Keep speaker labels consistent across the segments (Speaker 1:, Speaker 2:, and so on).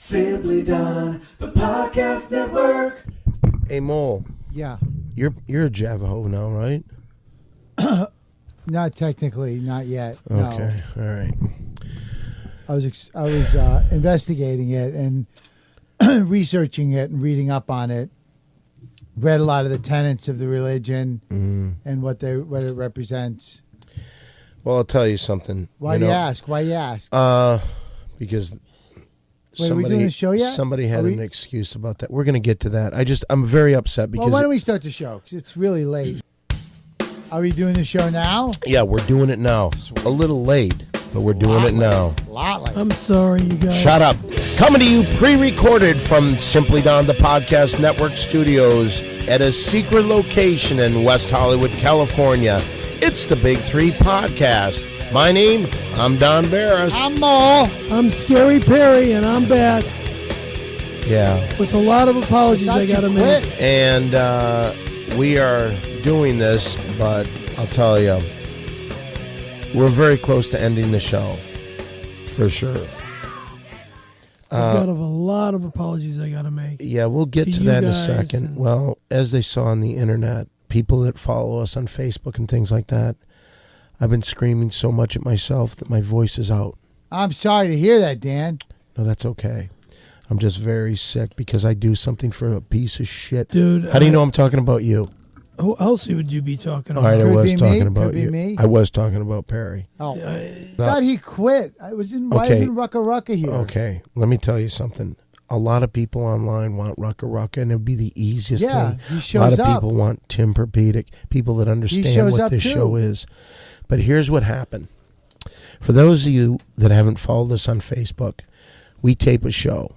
Speaker 1: Simply Done, the podcast network.
Speaker 2: Hey, Mole.
Speaker 3: Yeah.
Speaker 2: You're a Javaho now, right?
Speaker 3: Not technically, not yet.
Speaker 2: Okay,
Speaker 3: no.
Speaker 2: All right.
Speaker 3: I was investigating it and researching it and reading up on it. Read a lot of the tenets of the religion and what it represents.
Speaker 2: Well, I'll tell you something.
Speaker 3: Why do you ask?
Speaker 2: Because
Speaker 3: Wait, are we doing the show yet?
Speaker 2: Somebody had an excuse about that. We're going to get to that. I'm very upset because.
Speaker 3: Well, why don't we start the show? Because it's really late. Are we doing the show now?
Speaker 2: Yeah, we're doing it now.
Speaker 3: Sweet.
Speaker 2: A little late, but we're doing it now.
Speaker 3: A lot late.
Speaker 4: I'm sorry, you guys.
Speaker 2: Shut up. Coming to you pre-recorded from Simply Done, the Podcast Network studios at a secret location in West Hollywood, California. It's the Big Three Podcast. My name, I'm Don Barris.
Speaker 3: I'm Mole.
Speaker 4: I'm Scary Perry, and I'm back
Speaker 2: Yeah.
Speaker 4: with a lot of apologies I got to make.
Speaker 2: And we are doing this, but I'll tell you, we're very close to ending the show, for sure.
Speaker 4: I've got a lot of apologies I got to make.
Speaker 2: Yeah, we'll get to
Speaker 4: you
Speaker 2: that in a
Speaker 4: guys
Speaker 2: second. Well, as they saw on the internet, people that follow us on Facebook and things like that, I've been screaming so much at myself that my voice is out.
Speaker 3: I'm sorry to hear that, Dan.
Speaker 2: No, that's okay. I'm just very sick because I do something for a piece of shit.
Speaker 4: Dude,
Speaker 2: how do you know I'm talking about you?
Speaker 4: Who else would you be talking
Speaker 2: All
Speaker 4: about?
Speaker 2: right, I
Speaker 3: Could
Speaker 2: was
Speaker 3: be
Speaker 2: talking
Speaker 3: me.
Speaker 2: about
Speaker 3: Could be
Speaker 2: you.
Speaker 3: me.
Speaker 2: I was talking about Perry.
Speaker 3: Oh,
Speaker 4: I
Speaker 3: I thought he quit. Why isn't Rucka Rucka here?
Speaker 2: Okay, let me tell you something. A lot of people online want Rucka Rucka, and it'd be the easiest
Speaker 3: Yeah,
Speaker 2: thing.
Speaker 3: he shows
Speaker 2: a lot of
Speaker 3: up.
Speaker 2: people want Tim Perpedic, people that understand
Speaker 3: shows
Speaker 2: what
Speaker 3: up
Speaker 2: this
Speaker 3: too.
Speaker 2: show is. But here's what happened. For those of you that haven't followed us on Facebook, we tape a show.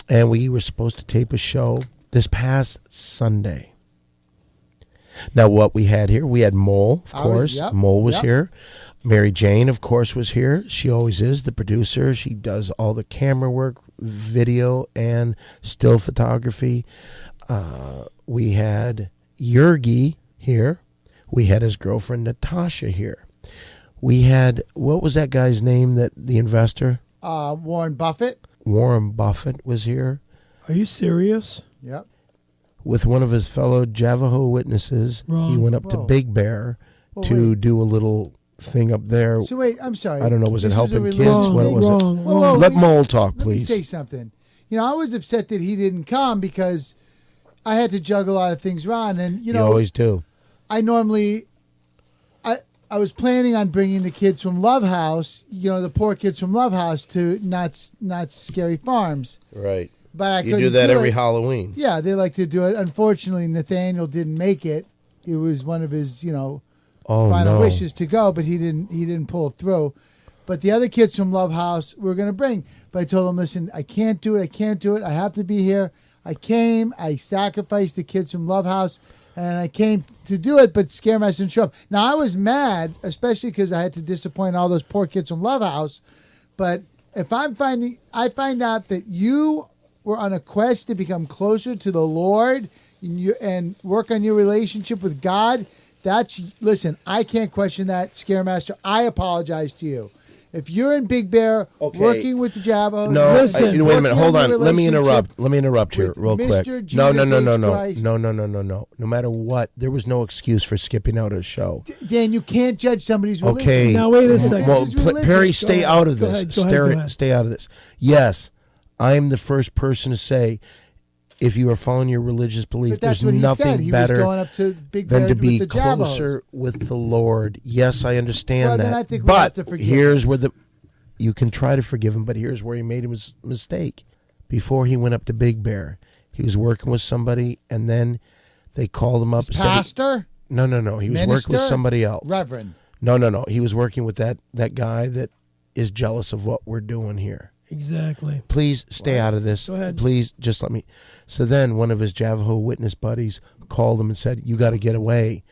Speaker 2: And we were supposed to tape a show this past Sunday. Now, what we had here, we had Mole, of course. Mole was here. Mary Jane, of course, was here. She always is, the producer. She does all the camera work, video, and still photography. We had Yergi here. We had his girlfriend, Natasha, here. We had, what was that guy's name, that the investor?
Speaker 3: Warren Buffett.
Speaker 2: Warren Buffett was here.
Speaker 4: Are you serious?
Speaker 3: Yep.
Speaker 2: With one of his fellow Javaho witnesses.
Speaker 4: Wrong.
Speaker 2: He went up to Big Bear to do a little thing up there.
Speaker 3: So wait, I'm sorry.
Speaker 2: I don't know, was it
Speaker 3: This
Speaker 2: helping
Speaker 3: a
Speaker 2: kids?
Speaker 3: religious
Speaker 2: What
Speaker 3: thing?
Speaker 2: was it?
Speaker 4: Wrong.
Speaker 3: Whoa,
Speaker 2: Let Mole talk,
Speaker 3: Let me
Speaker 2: please.
Speaker 3: say something. I was upset that he didn't come because I had to juggle a lot of things around, and
Speaker 2: You always do.
Speaker 3: I was planning on bringing the kids from Love House, the poor kids from Love House, to not Scary Farms.
Speaker 2: Right.
Speaker 3: But I
Speaker 2: You
Speaker 3: couldn't
Speaker 2: do that every
Speaker 3: it.
Speaker 2: Halloween.
Speaker 3: Yeah, they like to do it. Unfortunately, Nathaniel didn't make it. It was one of his, final wishes to go, but he didn't pull through. But the other kids from Love House we're going to bring. But I told them, listen, I can't do it. I have to be here. I came. I sacrificed the kids from Love House, and I came to do it, but Scaremaster didn't show up. Now, I was mad, especially because I had to disappoint all those poor kids from Love House. But if I find out that you were on a quest to become closer to the Lord and work on your relationship with God, listen, I can't question that, Scaremaster. I apologize to you. If you're in Big Bear working with the Javos,
Speaker 2: No, wait a minute. Hold on. Let me
Speaker 3: relationship
Speaker 2: interrupt here real quick.
Speaker 3: Mr. Jesus
Speaker 2: No.
Speaker 3: Christ.
Speaker 2: No. No matter what, there was no excuse for skipping out of the show.
Speaker 3: Dan, you can't judge somebody's religion.
Speaker 2: Okay.
Speaker 4: Now, wait a second.
Speaker 2: Well,
Speaker 3: It's religion.
Speaker 2: Perry, stay out of
Speaker 4: Go
Speaker 2: this.
Speaker 4: ahead, go ahead.
Speaker 2: Stay out of this. Yes, I'm the first person to say, if you are following your religious belief,
Speaker 3: But that's
Speaker 2: there's
Speaker 3: what he said.
Speaker 2: nothing
Speaker 3: He
Speaker 2: better
Speaker 3: was going up to Big
Speaker 2: than
Speaker 3: Bear
Speaker 2: to
Speaker 3: with
Speaker 2: be
Speaker 3: the Javos.
Speaker 2: closer with the Lord. Yes, I understand
Speaker 3: Well,
Speaker 2: that.
Speaker 3: then I think we have
Speaker 2: but
Speaker 3: to forgive
Speaker 2: here's where you can try to forgive him, but here's where he made a mistake. Before he went up to Big Bear, he was working with somebody, and then they called him up.
Speaker 3: Pastor?
Speaker 2: No. He was working with somebody else.
Speaker 3: Reverend.
Speaker 2: No. He was working with that guy that is jealous of what we're doing here.
Speaker 4: Exactly.
Speaker 2: Please stay out of this.
Speaker 4: Go ahead.
Speaker 2: Please just let me. So then one of his Javaho witness buddies called him and said, you got to get away.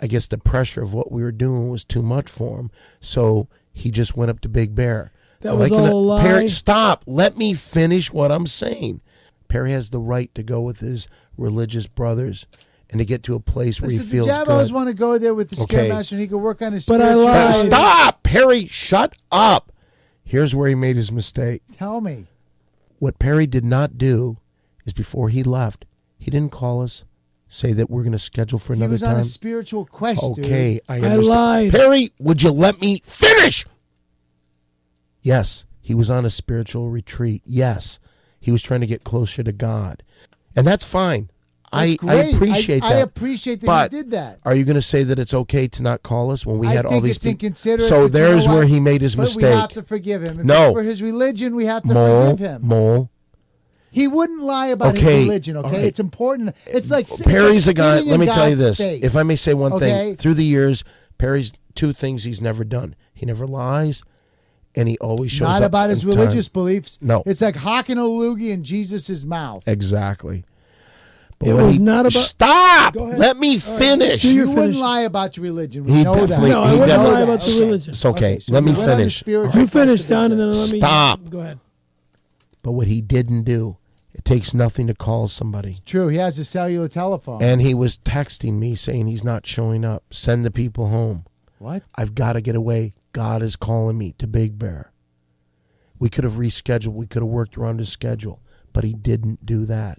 Speaker 2: I guess the pressure of what we were doing was too much for him. So he just went up to Big Bear.
Speaker 4: That was all a lie.
Speaker 2: Perry, stop. Let me finish what I'm saying. Perry has the right to go with his religious brothers and to get to a place where he feels
Speaker 3: the Javos
Speaker 2: good.
Speaker 3: want to go there with the Scaremaster and he can work on his
Speaker 4: But I
Speaker 3: spiritual
Speaker 4: lied.
Speaker 3: life.
Speaker 2: Stop, Perry. Shut up. Here's where he made his mistake.
Speaker 3: Tell me.
Speaker 2: What Perry did not do is before he left, he didn't call us, say that we're going to schedule for another
Speaker 3: He was
Speaker 2: time.
Speaker 3: on a spiritual quest,
Speaker 2: Okay,
Speaker 3: dude.
Speaker 2: I understand.
Speaker 4: lied.
Speaker 2: Perry, would you let me finish? Yes, he was on a spiritual retreat. Yes, he was trying to get closer to God. And that's fine. I
Speaker 3: Great.
Speaker 2: appreciate that.
Speaker 3: I appreciate that
Speaker 2: But
Speaker 3: he did that.
Speaker 2: are you going to say that it's okay to not call us when we had
Speaker 3: I
Speaker 2: all
Speaker 3: think
Speaker 2: these
Speaker 3: it's
Speaker 2: people?
Speaker 3: inconsiderate.
Speaker 2: So
Speaker 3: but you
Speaker 2: there's
Speaker 3: know
Speaker 2: where
Speaker 3: what?
Speaker 2: he made his
Speaker 3: But
Speaker 2: mistake.
Speaker 3: we have to forgive him. If
Speaker 2: No.
Speaker 3: it's for his religion, we have to
Speaker 2: Mole,
Speaker 3: forgive him.
Speaker 2: Mole.
Speaker 3: He wouldn't lie about
Speaker 2: Okay,
Speaker 3: his religion, okay?
Speaker 2: all right.
Speaker 3: It's important. It's like
Speaker 2: Perry's a guy.
Speaker 3: spitting
Speaker 2: Let
Speaker 3: in
Speaker 2: me tell you
Speaker 3: God's
Speaker 2: this.
Speaker 3: face.
Speaker 2: If I may say one
Speaker 3: Okay?
Speaker 2: thing, through the years, Perry's two things he's never done. He never lies, and he always shows up.
Speaker 3: Not about his
Speaker 2: in time.
Speaker 3: religious beliefs.
Speaker 2: No.
Speaker 3: It's like hawking a loogie in Jesus' mouth.
Speaker 2: Exactly. But
Speaker 4: It
Speaker 2: when
Speaker 4: was not about.
Speaker 2: Stop!
Speaker 4: Go ahead.
Speaker 2: Let me finish.
Speaker 4: Do your
Speaker 3: You wouldn't
Speaker 4: finish.
Speaker 3: lie about your religion. We
Speaker 2: He
Speaker 3: know that.
Speaker 2: definitely-
Speaker 4: No, I
Speaker 2: he
Speaker 4: wouldn't
Speaker 2: definitely-
Speaker 4: lie about the
Speaker 3: Okay.
Speaker 4: religion.
Speaker 2: It's okay.
Speaker 3: so
Speaker 2: Let me
Speaker 3: you went on a
Speaker 2: finish.
Speaker 3: spiritual
Speaker 4: You
Speaker 3: quest
Speaker 4: finish,
Speaker 3: to
Speaker 4: Don,
Speaker 3: do
Speaker 4: and then
Speaker 3: that.
Speaker 4: let me.
Speaker 2: Stop.
Speaker 4: Go ahead.
Speaker 2: But what he didn't do, it takes nothing to call somebody.
Speaker 3: True. He has a cellular telephone.
Speaker 2: And he was texting me saying he's not showing up. Send the people home.
Speaker 3: What?
Speaker 2: I've got to get away. God is calling me to Big Bear. We could have rescheduled. We could have worked around his schedule. But he didn't do that.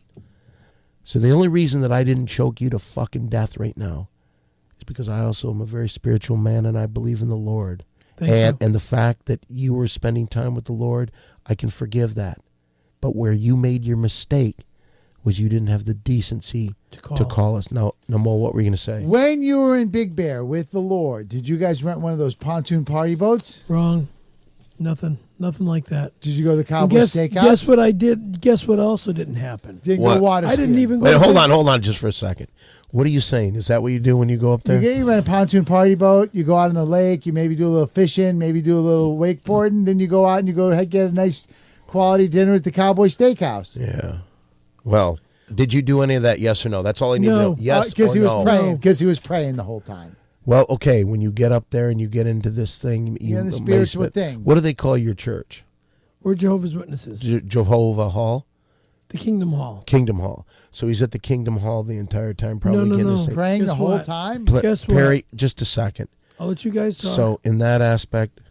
Speaker 2: So the only reason that I didn't choke you to fucking death right now is because I also am a very spiritual man and I believe in the Lord.
Speaker 4: Thank you.
Speaker 2: And the fact that you were spending time with the Lord, I can forgive that. But where you made your mistake was you didn't have the decency to call us. Now, Mo, what were you going to say?
Speaker 3: When you were in Big Bear with the Lord, did you guys rent one of those pontoon party boats?
Speaker 4: Wrong. Nothing like that.
Speaker 3: Did you go to the
Speaker 4: And
Speaker 3: Cowboy Steakhouse?
Speaker 4: guess what I did? Guess what also didn't happen?
Speaker 3: Didn't
Speaker 2: What?
Speaker 3: go water
Speaker 4: I didn't
Speaker 3: skiing.
Speaker 4: even go.
Speaker 2: Wait,
Speaker 4: to
Speaker 2: hold on just for a second. What are you saying? Is that what you do when you go up there?
Speaker 3: You rent a pontoon party boat. You go out on the lake. You maybe do a little fishing. Maybe do a little wakeboarding. Then you go out and you go get a nice quality dinner at the Cowboy Steakhouse.
Speaker 2: Yeah. Well, did you do any of that? Yes or no? That's all I need to
Speaker 4: No.
Speaker 2: know. Yes
Speaker 3: because
Speaker 2: or
Speaker 3: he was
Speaker 2: no.
Speaker 3: praying. Because he was praying the whole time.
Speaker 2: Well, okay. When you get up there and you get into this thing,
Speaker 3: Yeah, the spiritual thing.
Speaker 2: What do they call your church?
Speaker 4: We're Jehovah's Witnesses.
Speaker 2: Jehovah Hall,
Speaker 4: The Kingdom Hall.
Speaker 2: Kingdom Hall. So he's at the Kingdom Hall the entire time, probably
Speaker 4: No.
Speaker 2: getting his thing.
Speaker 3: Praying
Speaker 4: Guess
Speaker 3: the whole
Speaker 4: what?
Speaker 3: time.
Speaker 4: Guess what?
Speaker 2: Perry, just a second.
Speaker 4: I'll let you guys talk.
Speaker 2: So in that aspect,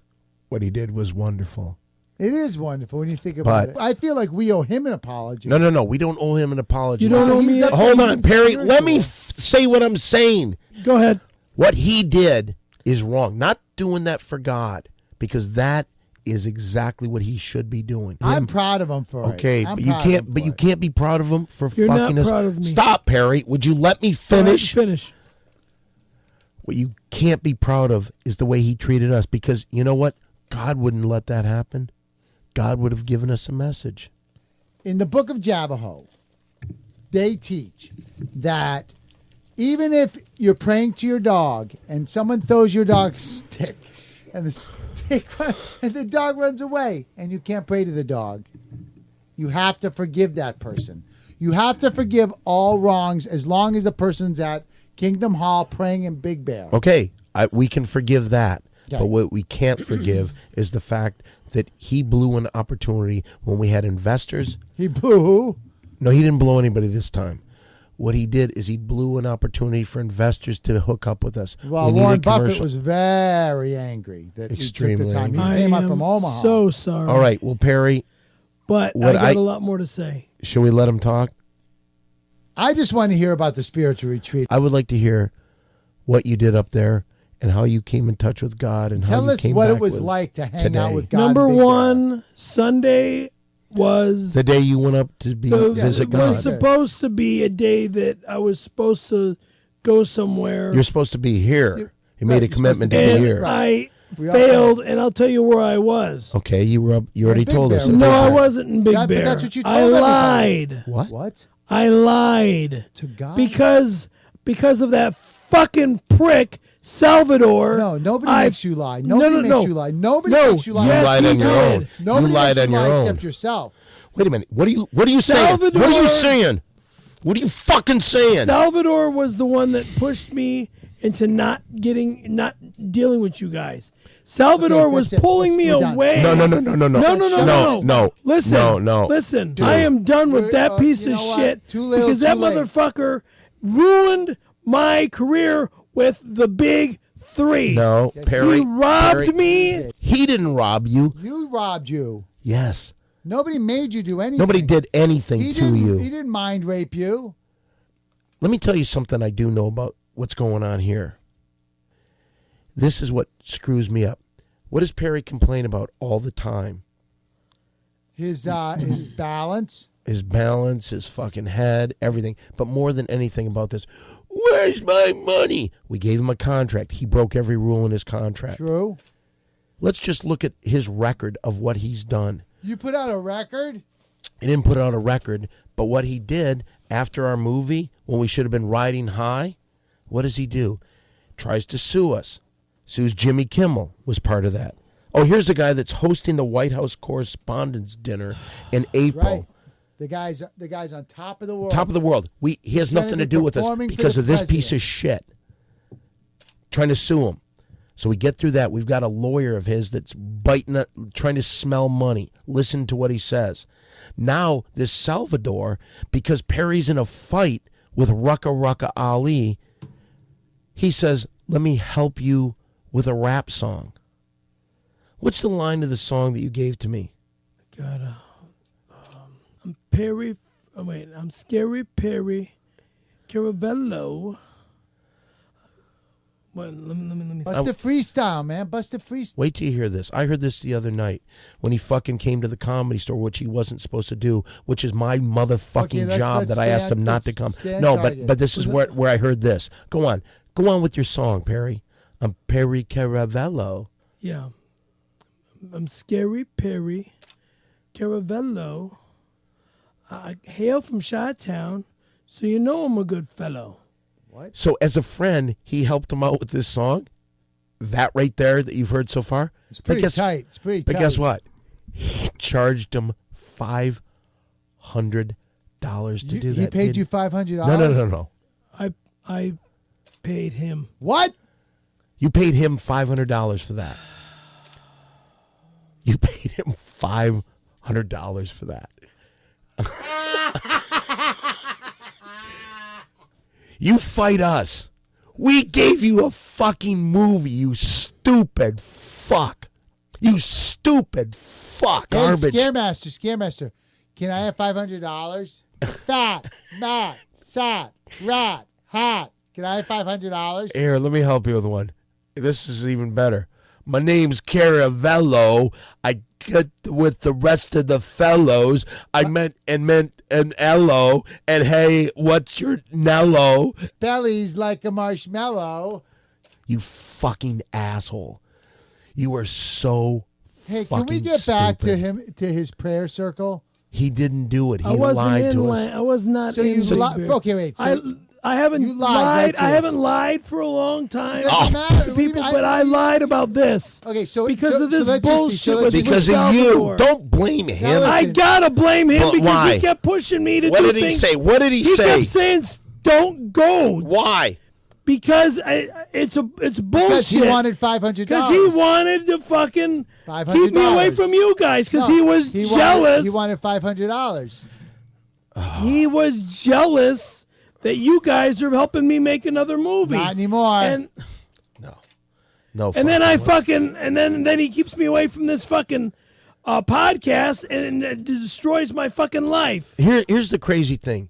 Speaker 2: what he did was wonderful.
Speaker 3: It is wonderful when you think about it. I feel like we owe him an apology.
Speaker 2: No. We don't owe him an apology.
Speaker 4: You don't owe
Speaker 3: He's
Speaker 4: me.
Speaker 3: up there
Speaker 2: Hold
Speaker 3: being
Speaker 2: on, Perry.
Speaker 3: spiritual.
Speaker 2: Let me say what I'm saying.
Speaker 4: Go ahead.
Speaker 2: What he did is wrong. Not doing that for God, because that is exactly what he should be doing.
Speaker 3: I'm proud of him for it.
Speaker 2: Okay,
Speaker 3: I'm
Speaker 2: but you
Speaker 3: proud of him
Speaker 2: can't. But
Speaker 3: for
Speaker 2: you
Speaker 3: it.
Speaker 2: can't be proud of him for
Speaker 4: You're
Speaker 2: fucking
Speaker 4: not
Speaker 2: us.
Speaker 4: proud of me.
Speaker 2: Stop, Perry. Would you let me
Speaker 4: Go ahead,
Speaker 2: finish?
Speaker 4: Finish.
Speaker 2: What you can't be proud of is the way he treated us. Because you know what? God wouldn't let that happen. God would have given us a message.
Speaker 3: In the book of Javaho, they teach that even if you're praying to your dog and someone throws your dog a stick and the dog runs away and you can't pray to the dog, you have to forgive that person. You have to forgive all wrongs as long as the person's at Kingdom Hall praying in Big Bear.
Speaker 2: Okay, we can forgive that.
Speaker 3: Okay.
Speaker 2: But what we can't forgive is the fact that he blew an opportunity when we had investors.
Speaker 3: He blew who?
Speaker 2: No, he didn't blow anybody this time. What he did is he blew an opportunity for investors to hook up with us.
Speaker 3: Well,
Speaker 2: We needed
Speaker 3: Warren Buffett
Speaker 2: commercial-
Speaker 3: was very angry that he took
Speaker 2: Extremely
Speaker 3: the time. He
Speaker 2: angry.
Speaker 3: came
Speaker 4: I
Speaker 3: up
Speaker 4: am
Speaker 3: from Omaha.
Speaker 4: so sorry.
Speaker 2: All right, well, Perry,
Speaker 4: But
Speaker 2: What
Speaker 4: I got
Speaker 2: I-
Speaker 4: a lot more to say.
Speaker 2: should we let him talk?
Speaker 3: I just want to hear about the spiritual retreat.
Speaker 2: I would like to hear what you did up there and how you came in touch with God and how
Speaker 3: Tell
Speaker 2: you
Speaker 3: us
Speaker 2: came
Speaker 3: what
Speaker 2: back
Speaker 3: it was
Speaker 2: with
Speaker 3: like to hang
Speaker 2: today.
Speaker 3: out with God.
Speaker 4: Number
Speaker 3: in Big Bear.
Speaker 4: one, Sunday was
Speaker 2: The day you went up to visit
Speaker 4: it was
Speaker 2: God.
Speaker 4: supposed to be a day that I was supposed to go somewhere.
Speaker 2: You're supposed to be here. You made a
Speaker 3: Right, you're
Speaker 2: commitment to
Speaker 3: supposed to
Speaker 2: be
Speaker 3: be
Speaker 2: here.
Speaker 3: right.
Speaker 4: I
Speaker 3: We all
Speaker 4: failed, and I'll tell you where I was.
Speaker 2: Okay, you were up. You already
Speaker 3: Big
Speaker 2: told us.
Speaker 3: Bear.
Speaker 2: at
Speaker 4: No,
Speaker 2: Big
Speaker 4: I
Speaker 2: Bear.
Speaker 4: wasn't in Big
Speaker 3: But
Speaker 4: Bear.
Speaker 3: that's what you
Speaker 4: I
Speaker 3: told
Speaker 4: lied.
Speaker 2: What?
Speaker 3: What?
Speaker 4: I lied
Speaker 3: To God?
Speaker 4: because of that fucking prick Salvador.
Speaker 3: No, nobody
Speaker 4: I-
Speaker 3: makes you lie. Nobody makes you lie. Nobody
Speaker 4: No,
Speaker 3: makes you lie.
Speaker 2: You
Speaker 4: Yes,
Speaker 2: lied
Speaker 4: he
Speaker 2: on your
Speaker 4: did.
Speaker 2: own.
Speaker 3: Nobody
Speaker 2: You lied
Speaker 3: makes
Speaker 2: on
Speaker 3: you
Speaker 2: your
Speaker 3: lie
Speaker 2: own.
Speaker 3: except yourself.
Speaker 2: Wait a minute. What are you saying?
Speaker 4: Salvador-
Speaker 2: What are you saying? What are you fucking saying?
Speaker 4: Salvador was the one that pushed me into not dealing with you guys. Salvador
Speaker 3: Okay,
Speaker 4: was
Speaker 3: that's it.
Speaker 4: pulling me
Speaker 3: We're done.
Speaker 4: away.
Speaker 2: No.
Speaker 4: No. Listen.
Speaker 2: No.
Speaker 4: Listen. I am done with that piece
Speaker 3: you
Speaker 4: of
Speaker 3: know what?
Speaker 4: shit
Speaker 3: Too little,
Speaker 4: because that
Speaker 3: too late.
Speaker 4: motherfucker ruined my career with the big three.
Speaker 2: No, Perry.
Speaker 4: He robbed
Speaker 2: Perry,
Speaker 4: me.
Speaker 2: He didn't rob you.
Speaker 3: You robbed you.
Speaker 2: Yes.
Speaker 3: Nobody made you do anything.
Speaker 2: Nobody did anything to you.
Speaker 3: He didn't mind rape you.
Speaker 2: Let me tell you something I do know about what's going on here. This is what screws me up. What does Perry complain about all the time?
Speaker 3: His balance.
Speaker 2: His balance, his fucking head, everything. But more than anything about this, where's my money? We gave him a contract. He broke every rule in his contract.
Speaker 3: True.
Speaker 2: Let's just look at his record of what he's done.
Speaker 3: You put out a record?
Speaker 2: He didn't put out a record, but what he did after our movie, when we should have been riding high, what does he do? Tries to sue us. Sues Jimmy Kimmel, was part of that. Oh, here's a guy that's hosting the White House Correspondents' Dinner in April.
Speaker 3: Right. The guy's on top of the world.
Speaker 2: Top of the world. He has nothing to do with us because of this piece of shit. Trying to sue him. So we get through that. We've got a lawyer of his that's trying to smell money. Listen to what he says. Now, this Salvador, because Perry's in a fight with Rucka Ali, he says, let me help you with a rap song. What's the line of the song that you gave to me?
Speaker 4: God, I'm Perry. I'm Scary Perry Caravello. Well, let me.
Speaker 3: Bust the freestyle, man. Bust the freestyle.
Speaker 2: Wait till you hear this. I heard this the other night when he fucking came to the Comedy Store, which he wasn't supposed to do, which is my motherfucking job that I asked him not to come. No, but this is where I heard this. Go on with your song, Perry. I'm Perry Caravello.
Speaker 4: Yeah, I'm Scary Perry Caravello. I hail from Chi-Town, so you know I'm a good fellow.
Speaker 3: What?
Speaker 2: So as a friend, he helped him out with this song. That right there that you've heard so far.
Speaker 3: It's pretty tight. It's pretty tight.
Speaker 2: But guess what? He charged him $500 to do that.
Speaker 3: He paid you $500?
Speaker 2: No.
Speaker 4: I paid him.
Speaker 3: What?
Speaker 2: You paid him $500 for that. You paid him $500 for that. You fight us. We gave you a fucking movie, you stupid fuck. You stupid fuck.
Speaker 3: Hey,
Speaker 2: Garbage.
Speaker 3: Scaremaster. Can I have $500? Fat, Matt, Sat, Rat, Hat. Can I have $500?
Speaker 2: Here, let me help you with one. This is even better. My name's Caravello. I get with the rest of the fellows. I meant an Ello. And hey, what's your Nello?
Speaker 3: Belly's like a marshmallow.
Speaker 2: You fucking asshole. You are so
Speaker 3: Hey,
Speaker 2: fucking
Speaker 3: can we get back to
Speaker 2: stupid.
Speaker 3: him, to his prayer circle?
Speaker 2: He didn't do it. He
Speaker 4: I wasn't
Speaker 2: lied
Speaker 4: in
Speaker 2: to
Speaker 4: line.
Speaker 2: us.
Speaker 4: I was not
Speaker 3: So
Speaker 4: in
Speaker 3: you
Speaker 4: line.
Speaker 3: okay, wait. So
Speaker 4: I haven't
Speaker 3: you lied
Speaker 4: lied.
Speaker 3: right to
Speaker 4: I
Speaker 3: us.
Speaker 4: haven't lied for a long time.
Speaker 3: Doesn't matter.
Speaker 4: To people, but I lied about this.
Speaker 3: Okay, so
Speaker 4: because of this
Speaker 3: let's just see.
Speaker 4: bullshit with
Speaker 2: Because of
Speaker 4: Salvador.
Speaker 2: you. Don't blame him.
Speaker 3: Now
Speaker 4: I gotta blame him
Speaker 2: But
Speaker 4: because
Speaker 2: why?
Speaker 4: he kept pushing me to
Speaker 2: What
Speaker 4: do
Speaker 2: did he
Speaker 4: things.
Speaker 2: say? What did he
Speaker 4: He
Speaker 2: say?
Speaker 4: kept saying, "Don't go,"
Speaker 2: Why?
Speaker 4: because it's bullshit.
Speaker 3: because he wanted $500.
Speaker 4: Because he wanted to fucking
Speaker 3: $500.
Speaker 4: keep me away from you guys. Because he was jealous.
Speaker 3: He wanted $500.
Speaker 4: He was jealous that you guys are helping me make another movie.
Speaker 3: Not anymore.
Speaker 4: And
Speaker 2: No.
Speaker 4: and then and then he keeps me away from this fucking podcast and it destroys my fucking life.
Speaker 2: Here's the crazy thing.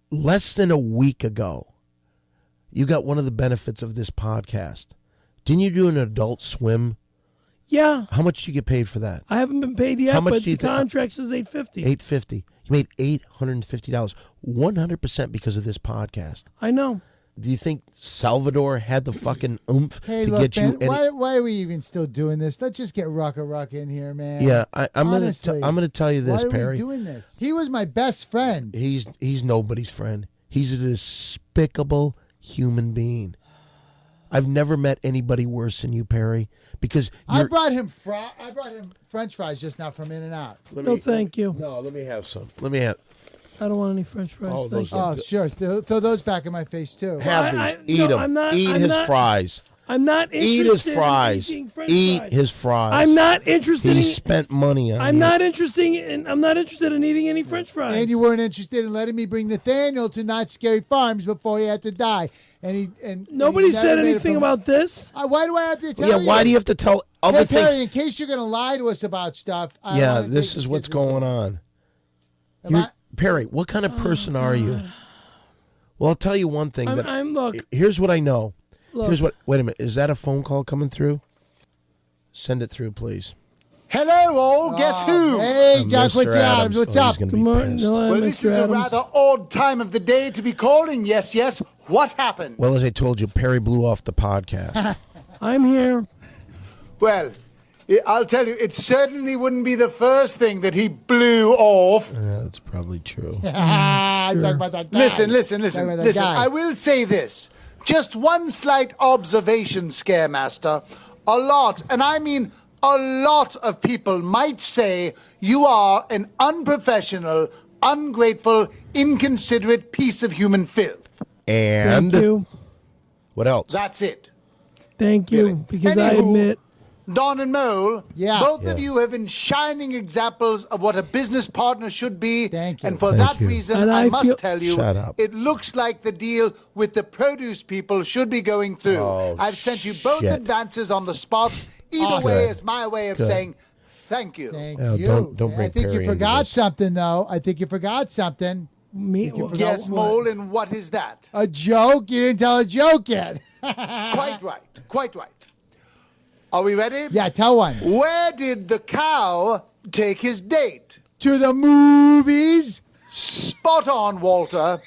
Speaker 2: Less than a week ago, you got one of the benefits of this podcast. Didn't you do an Adult Swim?
Speaker 4: Yeah.
Speaker 2: How much did you get paid for that?
Speaker 4: I haven't been paid yet,
Speaker 2: How much
Speaker 4: but
Speaker 2: do you
Speaker 4: the
Speaker 2: think-
Speaker 4: contract says $850.
Speaker 2: $850. You made $850. 100% because of this podcast.
Speaker 4: I know.
Speaker 2: Do you think Salvador had the fucking oomph
Speaker 3: Hey,
Speaker 2: to
Speaker 3: look,
Speaker 2: get you?
Speaker 3: man, why are we even still doing this? Let's just get Rucka in here, man.
Speaker 2: Yeah, I'm
Speaker 3: Honestly,
Speaker 2: gonna tell you this,
Speaker 3: why are
Speaker 2: Perry.
Speaker 3: we doing this? He was my best friend.
Speaker 2: He's nobody's friend. He's a despicable human being. I've never met anybody worse than you, Perry. Because
Speaker 3: I brought him French fries just now from In-N-Out.
Speaker 4: No, thank you.
Speaker 2: No, let me have some.
Speaker 4: I don't want any French fries.
Speaker 2: Oh,
Speaker 4: Thank
Speaker 2: those
Speaker 4: you.
Speaker 2: are-
Speaker 3: Oh, sure. Throw those back in my face too.
Speaker 2: Have
Speaker 4: I-
Speaker 2: these.
Speaker 4: no,
Speaker 2: Eat them.
Speaker 4: I'm not-
Speaker 2: Eat
Speaker 4: I'm
Speaker 2: his
Speaker 4: not-
Speaker 2: fries.
Speaker 4: I'm not interested
Speaker 2: Eat his fries.
Speaker 4: in eating French
Speaker 2: Eat
Speaker 4: fries.
Speaker 2: his fries.
Speaker 4: I'm not interested
Speaker 2: He
Speaker 4: in
Speaker 2: spent money on
Speaker 4: I'm
Speaker 2: you.
Speaker 4: not interested in eating any French fries.
Speaker 3: And you weren't interested in letting me bring Nathaniel to Not Scary Farms before he had to die.
Speaker 4: Nobody
Speaker 3: he never
Speaker 4: said
Speaker 3: made it
Speaker 4: anything
Speaker 3: from-
Speaker 4: about this.
Speaker 3: Why do I have to tell
Speaker 2: Yeah,
Speaker 3: you?
Speaker 2: why do you have to tell other
Speaker 3: Hey, Perry,
Speaker 2: things.
Speaker 3: in case you're going to lie to us about stuff. I
Speaker 2: Yeah,
Speaker 3: wanna
Speaker 2: this
Speaker 3: take
Speaker 2: is
Speaker 3: the
Speaker 2: what's
Speaker 3: kids with
Speaker 2: going
Speaker 3: you.
Speaker 2: on.
Speaker 3: Am I-
Speaker 2: Perry, what kind of person are you? Well, I'll tell you one thing.
Speaker 4: Look.
Speaker 2: Here's what I know.
Speaker 4: Look.
Speaker 2: Wait a minute. Is that a phone call coming through? Send it through, please.
Speaker 5: Hello, all. Guess who?
Speaker 3: Hey, John
Speaker 2: Mr.
Speaker 3: Quincy Adams, what's
Speaker 2: Oh,
Speaker 3: up?
Speaker 2: he's gonna
Speaker 4: Good
Speaker 2: be
Speaker 4: morning.
Speaker 2: pissed.
Speaker 4: No,
Speaker 5: Well,
Speaker 4: Mr.
Speaker 5: this is
Speaker 4: Adams.
Speaker 5: a rather odd time of the day to be calling. Yes, yes. What happened?
Speaker 2: Well, as I told you, Perry blew off the podcast.
Speaker 4: I'm here.
Speaker 5: Well, I'll tell you, it certainly wouldn't be the first thing that he blew off.
Speaker 2: Yeah, that's probably true.
Speaker 3: Talking about that guy.
Speaker 5: Listen.
Speaker 3: Talking about that guy.
Speaker 5: I will say this. Just one slight observation, Scaremaster. A lot, and I mean a lot of people might say you are an unprofessional, ungrateful, inconsiderate piece of human filth.
Speaker 2: And
Speaker 4: Thank you.
Speaker 2: what else?
Speaker 5: That's it.
Speaker 4: Thank you. Because I
Speaker 5: Anywho,
Speaker 4: admit.
Speaker 5: Don and Mole,
Speaker 3: Yeah.
Speaker 5: both of
Speaker 2: Yeah.
Speaker 5: you have been shining examples of what a business partner should be.
Speaker 3: Thank you.
Speaker 5: And for
Speaker 2: Thank
Speaker 5: that
Speaker 2: you.
Speaker 5: reason,
Speaker 4: And
Speaker 5: I
Speaker 4: I
Speaker 5: must
Speaker 4: feel-
Speaker 5: tell you,
Speaker 2: Shut up.
Speaker 5: it looks like the deal with the produce people should be going through.
Speaker 2: Oh,
Speaker 5: I've sent you both
Speaker 2: shit.
Speaker 5: advances on the spots. Either
Speaker 3: Awesome.
Speaker 5: way
Speaker 2: Good.
Speaker 5: is my way of
Speaker 2: Good.
Speaker 5: saying thank you.
Speaker 3: Thank
Speaker 2: Yeah,
Speaker 3: you.
Speaker 2: don't bring
Speaker 3: I think
Speaker 2: Perry
Speaker 3: you
Speaker 2: into
Speaker 3: forgot
Speaker 2: this.
Speaker 3: something, though. I think you forgot something.
Speaker 4: Me?
Speaker 5: Yes,
Speaker 4: what?
Speaker 5: Mole, and what is that?
Speaker 3: A joke? You didn't tell a joke yet.
Speaker 5: Quite right. Quite right. Are we ready?
Speaker 3: Yeah, tell one.
Speaker 5: Where did the cow take his date?
Speaker 3: To the movies.
Speaker 5: Spot on, Walter.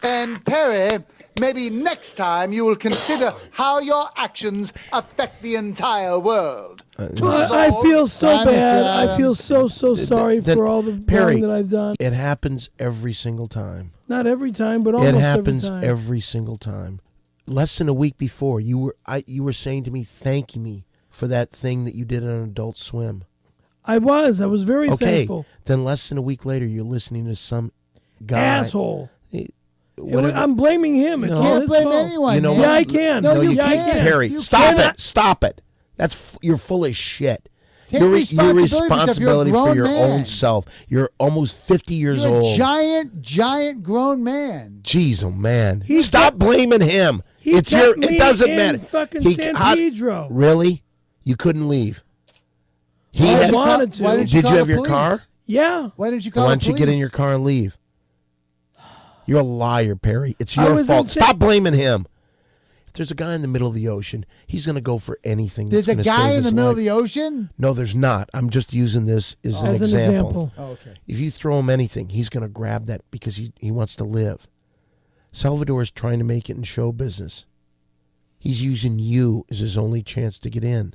Speaker 5: And Perry, maybe next time you will consider how your actions affect the entire world.
Speaker 4: I feel so
Speaker 3: Bye, Mr.
Speaker 4: bad. I feel
Speaker 3: Adams.
Speaker 4: so sorry
Speaker 2: Then,
Speaker 4: for all the
Speaker 2: Perry,
Speaker 4: wrong that I've done.
Speaker 2: It happens every single time.
Speaker 4: Not every time, but almost
Speaker 2: It happens
Speaker 4: every time.
Speaker 2: every single time. Less than a week before, you were saying to me, thanking me for that thing that you did on Adult Swim.
Speaker 4: I was very
Speaker 2: Okay,
Speaker 4: thankful.
Speaker 2: then less than a week later, you're listening to some guy.
Speaker 4: Asshole.
Speaker 2: Whatever.
Speaker 4: I'm blaming him. It's
Speaker 2: No.
Speaker 4: all
Speaker 3: Can't
Speaker 4: his
Speaker 3: blame
Speaker 4: fault.
Speaker 3: anyone.
Speaker 2: You know
Speaker 3: man.
Speaker 2: what?
Speaker 4: Yeah, I can.
Speaker 3: No, you
Speaker 4: yeah, I
Speaker 3: can't.
Speaker 4: can.
Speaker 2: Perry,
Speaker 3: You
Speaker 2: stop
Speaker 3: cannot.
Speaker 2: it! Stop it! You're full of shit.
Speaker 3: Take
Speaker 2: Your
Speaker 3: responsibility for yourself.
Speaker 2: responsibility
Speaker 3: You're a
Speaker 2: for your
Speaker 3: grown man.
Speaker 2: own self. You're almost 50 years
Speaker 3: You're
Speaker 2: old.
Speaker 3: a giant grown man.
Speaker 2: Jeez, oh man!
Speaker 4: He
Speaker 2: Stop blaming him.
Speaker 4: he
Speaker 2: It's your.
Speaker 4: kept
Speaker 2: It
Speaker 4: me
Speaker 2: doesn't
Speaker 4: in
Speaker 2: matter.
Speaker 4: fucking
Speaker 2: He-
Speaker 4: San
Speaker 2: how-
Speaker 4: Pedro.
Speaker 2: Really? You couldn't leave. He
Speaker 4: I
Speaker 2: had,
Speaker 4: wanted to.
Speaker 3: Why didn't you
Speaker 2: Did
Speaker 3: call
Speaker 2: you have
Speaker 3: the
Speaker 2: your
Speaker 3: police?
Speaker 2: car?
Speaker 4: Yeah.
Speaker 3: Why didn't you call
Speaker 2: Why
Speaker 3: the
Speaker 2: don't you get in
Speaker 3: police?
Speaker 2: your car and leave? You're a liar, Perry. It's
Speaker 4: I
Speaker 2: your
Speaker 4: was
Speaker 2: fault.
Speaker 4: in
Speaker 2: Stop blaming him. If there's a guy in the middle of the ocean, he's going to go for anything.
Speaker 3: There's
Speaker 2: that's
Speaker 3: a
Speaker 2: gonna
Speaker 3: guy
Speaker 2: save
Speaker 3: in the
Speaker 2: his
Speaker 3: middle
Speaker 2: life.
Speaker 3: of the ocean?
Speaker 2: No, there's not. I'm just using this as an example.
Speaker 3: Oh, okay.
Speaker 2: If you throw him anything, he's going to grab that because he wants to live. Salvador is trying to make it in show business. He's using you as his only chance to get in.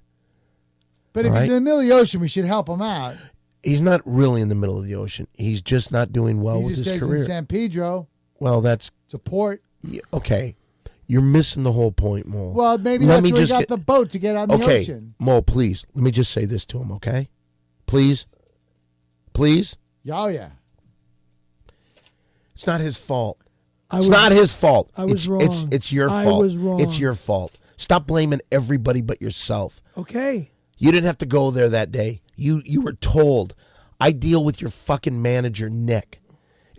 Speaker 3: But if
Speaker 2: Right.
Speaker 3: he's in the middle of the ocean, we should help him out.
Speaker 2: He's not really in the middle of the ocean. He's just not doing well
Speaker 3: He
Speaker 2: with
Speaker 3: just
Speaker 2: his
Speaker 3: says
Speaker 2: career.
Speaker 3: in San Pedro.
Speaker 2: Well, that's
Speaker 3: It's a port.
Speaker 2: okay. You're missing the whole point, Mo.
Speaker 3: Well, maybe
Speaker 2: Let
Speaker 3: that's
Speaker 2: me
Speaker 3: where he
Speaker 2: just
Speaker 3: got
Speaker 2: get-
Speaker 3: the boat to get on the
Speaker 2: Okay,
Speaker 3: ocean.
Speaker 2: Mo, please. Let me just say this to him, okay? Please? Please?
Speaker 3: Oh, yeah.
Speaker 2: It's not his fault.
Speaker 4: I
Speaker 2: It's
Speaker 4: was-
Speaker 2: not his fault.
Speaker 4: I was
Speaker 2: It's
Speaker 4: wrong.
Speaker 2: your
Speaker 4: I
Speaker 2: fault.
Speaker 4: was wrong.
Speaker 2: It's your fault. Stop blaming everybody but yourself.
Speaker 4: Okay.
Speaker 2: You didn't have to go there that day. You were told. I deal with your fucking manager, Nick.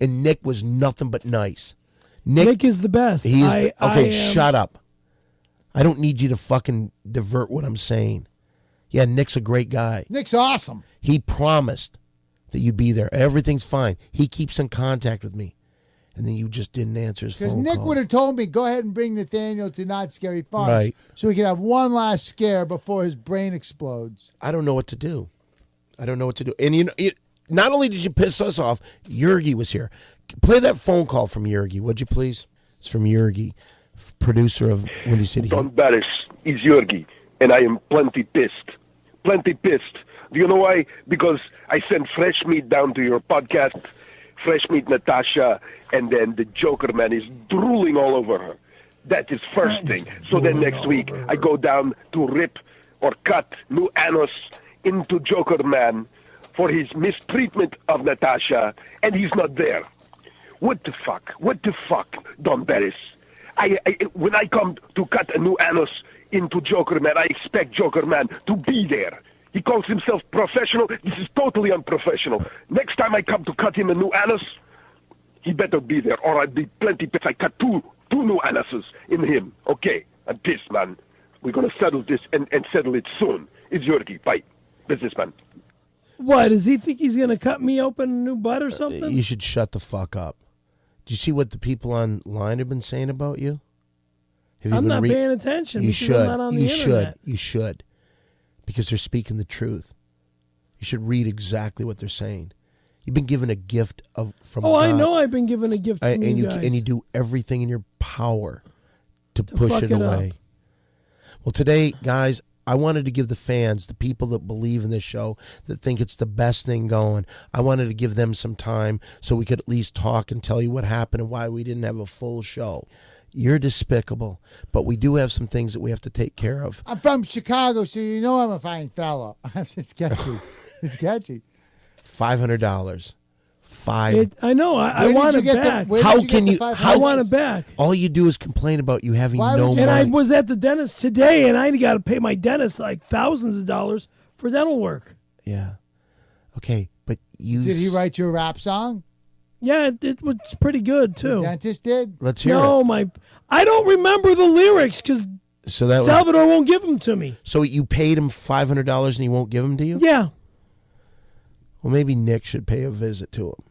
Speaker 2: And Nick was nothing but nice.
Speaker 4: Nick is the best.
Speaker 2: He is
Speaker 4: I am-
Speaker 2: shut up. I don't need you to fucking divert what I'm saying. Yeah, Nick's a great guy.
Speaker 3: Nick's awesome.
Speaker 2: He promised that you'd be there. Everything's fine. He keeps in contact with me. And then you just didn't answer his
Speaker 3: Because
Speaker 2: phone
Speaker 3: Nick
Speaker 2: call.
Speaker 3: would have told me, go ahead and bring Nathaniel to Not Scary Farms.
Speaker 2: Right.
Speaker 3: So we can have one last scare before his brain explodes.
Speaker 2: I don't know what to do. I don't know what to do. And you know, not only did you piss us off, Yergi was here. Play that phone call from Yergi, would you please? It's from Yergi, producer of Windy City
Speaker 6: Don
Speaker 2: Heat.
Speaker 6: Barris is Yorgi, and I am plenty pissed. Plenty pissed. Do you know why? Because I sent fresh meat down to your podcast, fresh meat Natasha, and then the Joker man is drooling all over her. That is first thing. So then next week, I go down to rip or cut new anus into Joker man for his mistreatment of Natasha, and he's not there. What the fuck? What the fuck, Don Barris? When I come to cut a new anus into Joker Man, I expect Joker Man to be there. He calls himself professional. This is totally unprofessional. Next time I come to cut him a new anus, he better be there, or I'll be plenty pissed. I cut two new anuses in him. Okay, I'm pissed, man. We're gonna settle this and settle it soon. It's Yorkie. Bye. Businessman.
Speaker 4: What, does he think he's going to cut me open a new butt or something?
Speaker 2: You should shut the fuck up. Do you see what the people online have been saying about you?
Speaker 4: I'm not paying attention.
Speaker 2: You
Speaker 4: because
Speaker 2: should.
Speaker 4: I'm not on the internet.
Speaker 2: You should. Because they're speaking the truth. You should read exactly what they're saying. You've been given a gift from God.
Speaker 4: I know I've been given a gift from you guys.
Speaker 2: And you do everything in your power to push
Speaker 4: fuck
Speaker 2: it
Speaker 4: it
Speaker 2: away.
Speaker 4: up.
Speaker 2: Well, today, guys, I wanted to give the fans, the people that believe in this show, that think it's the best thing going, I wanted to give them some time so we could at least talk and tell you what happened and why we didn't have a full show. You're despicable, but we do have some things that we have to take care of.
Speaker 3: I'm from Chicago, so you know I'm a fine fellow. It's catchy. It's catchy.
Speaker 2: $500.
Speaker 4: I know. I want it back.
Speaker 2: How can you?
Speaker 4: I want it back.
Speaker 2: All you do is complain about you having no money.
Speaker 4: And I was at the dentist today, and I got to pay my dentist like thousands of dollars for dental work.
Speaker 2: Yeah. Okay, but you...
Speaker 3: Did he write you a rap song?
Speaker 4: Yeah, it was pretty good, too.
Speaker 3: The dentist did?
Speaker 2: Let's hear it.
Speaker 4: I don't remember the lyrics because Salvador won't give them to me.
Speaker 2: So you paid him $500 and he won't give them to you?
Speaker 4: Yeah.
Speaker 2: Well, maybe Nick should pay a visit to him.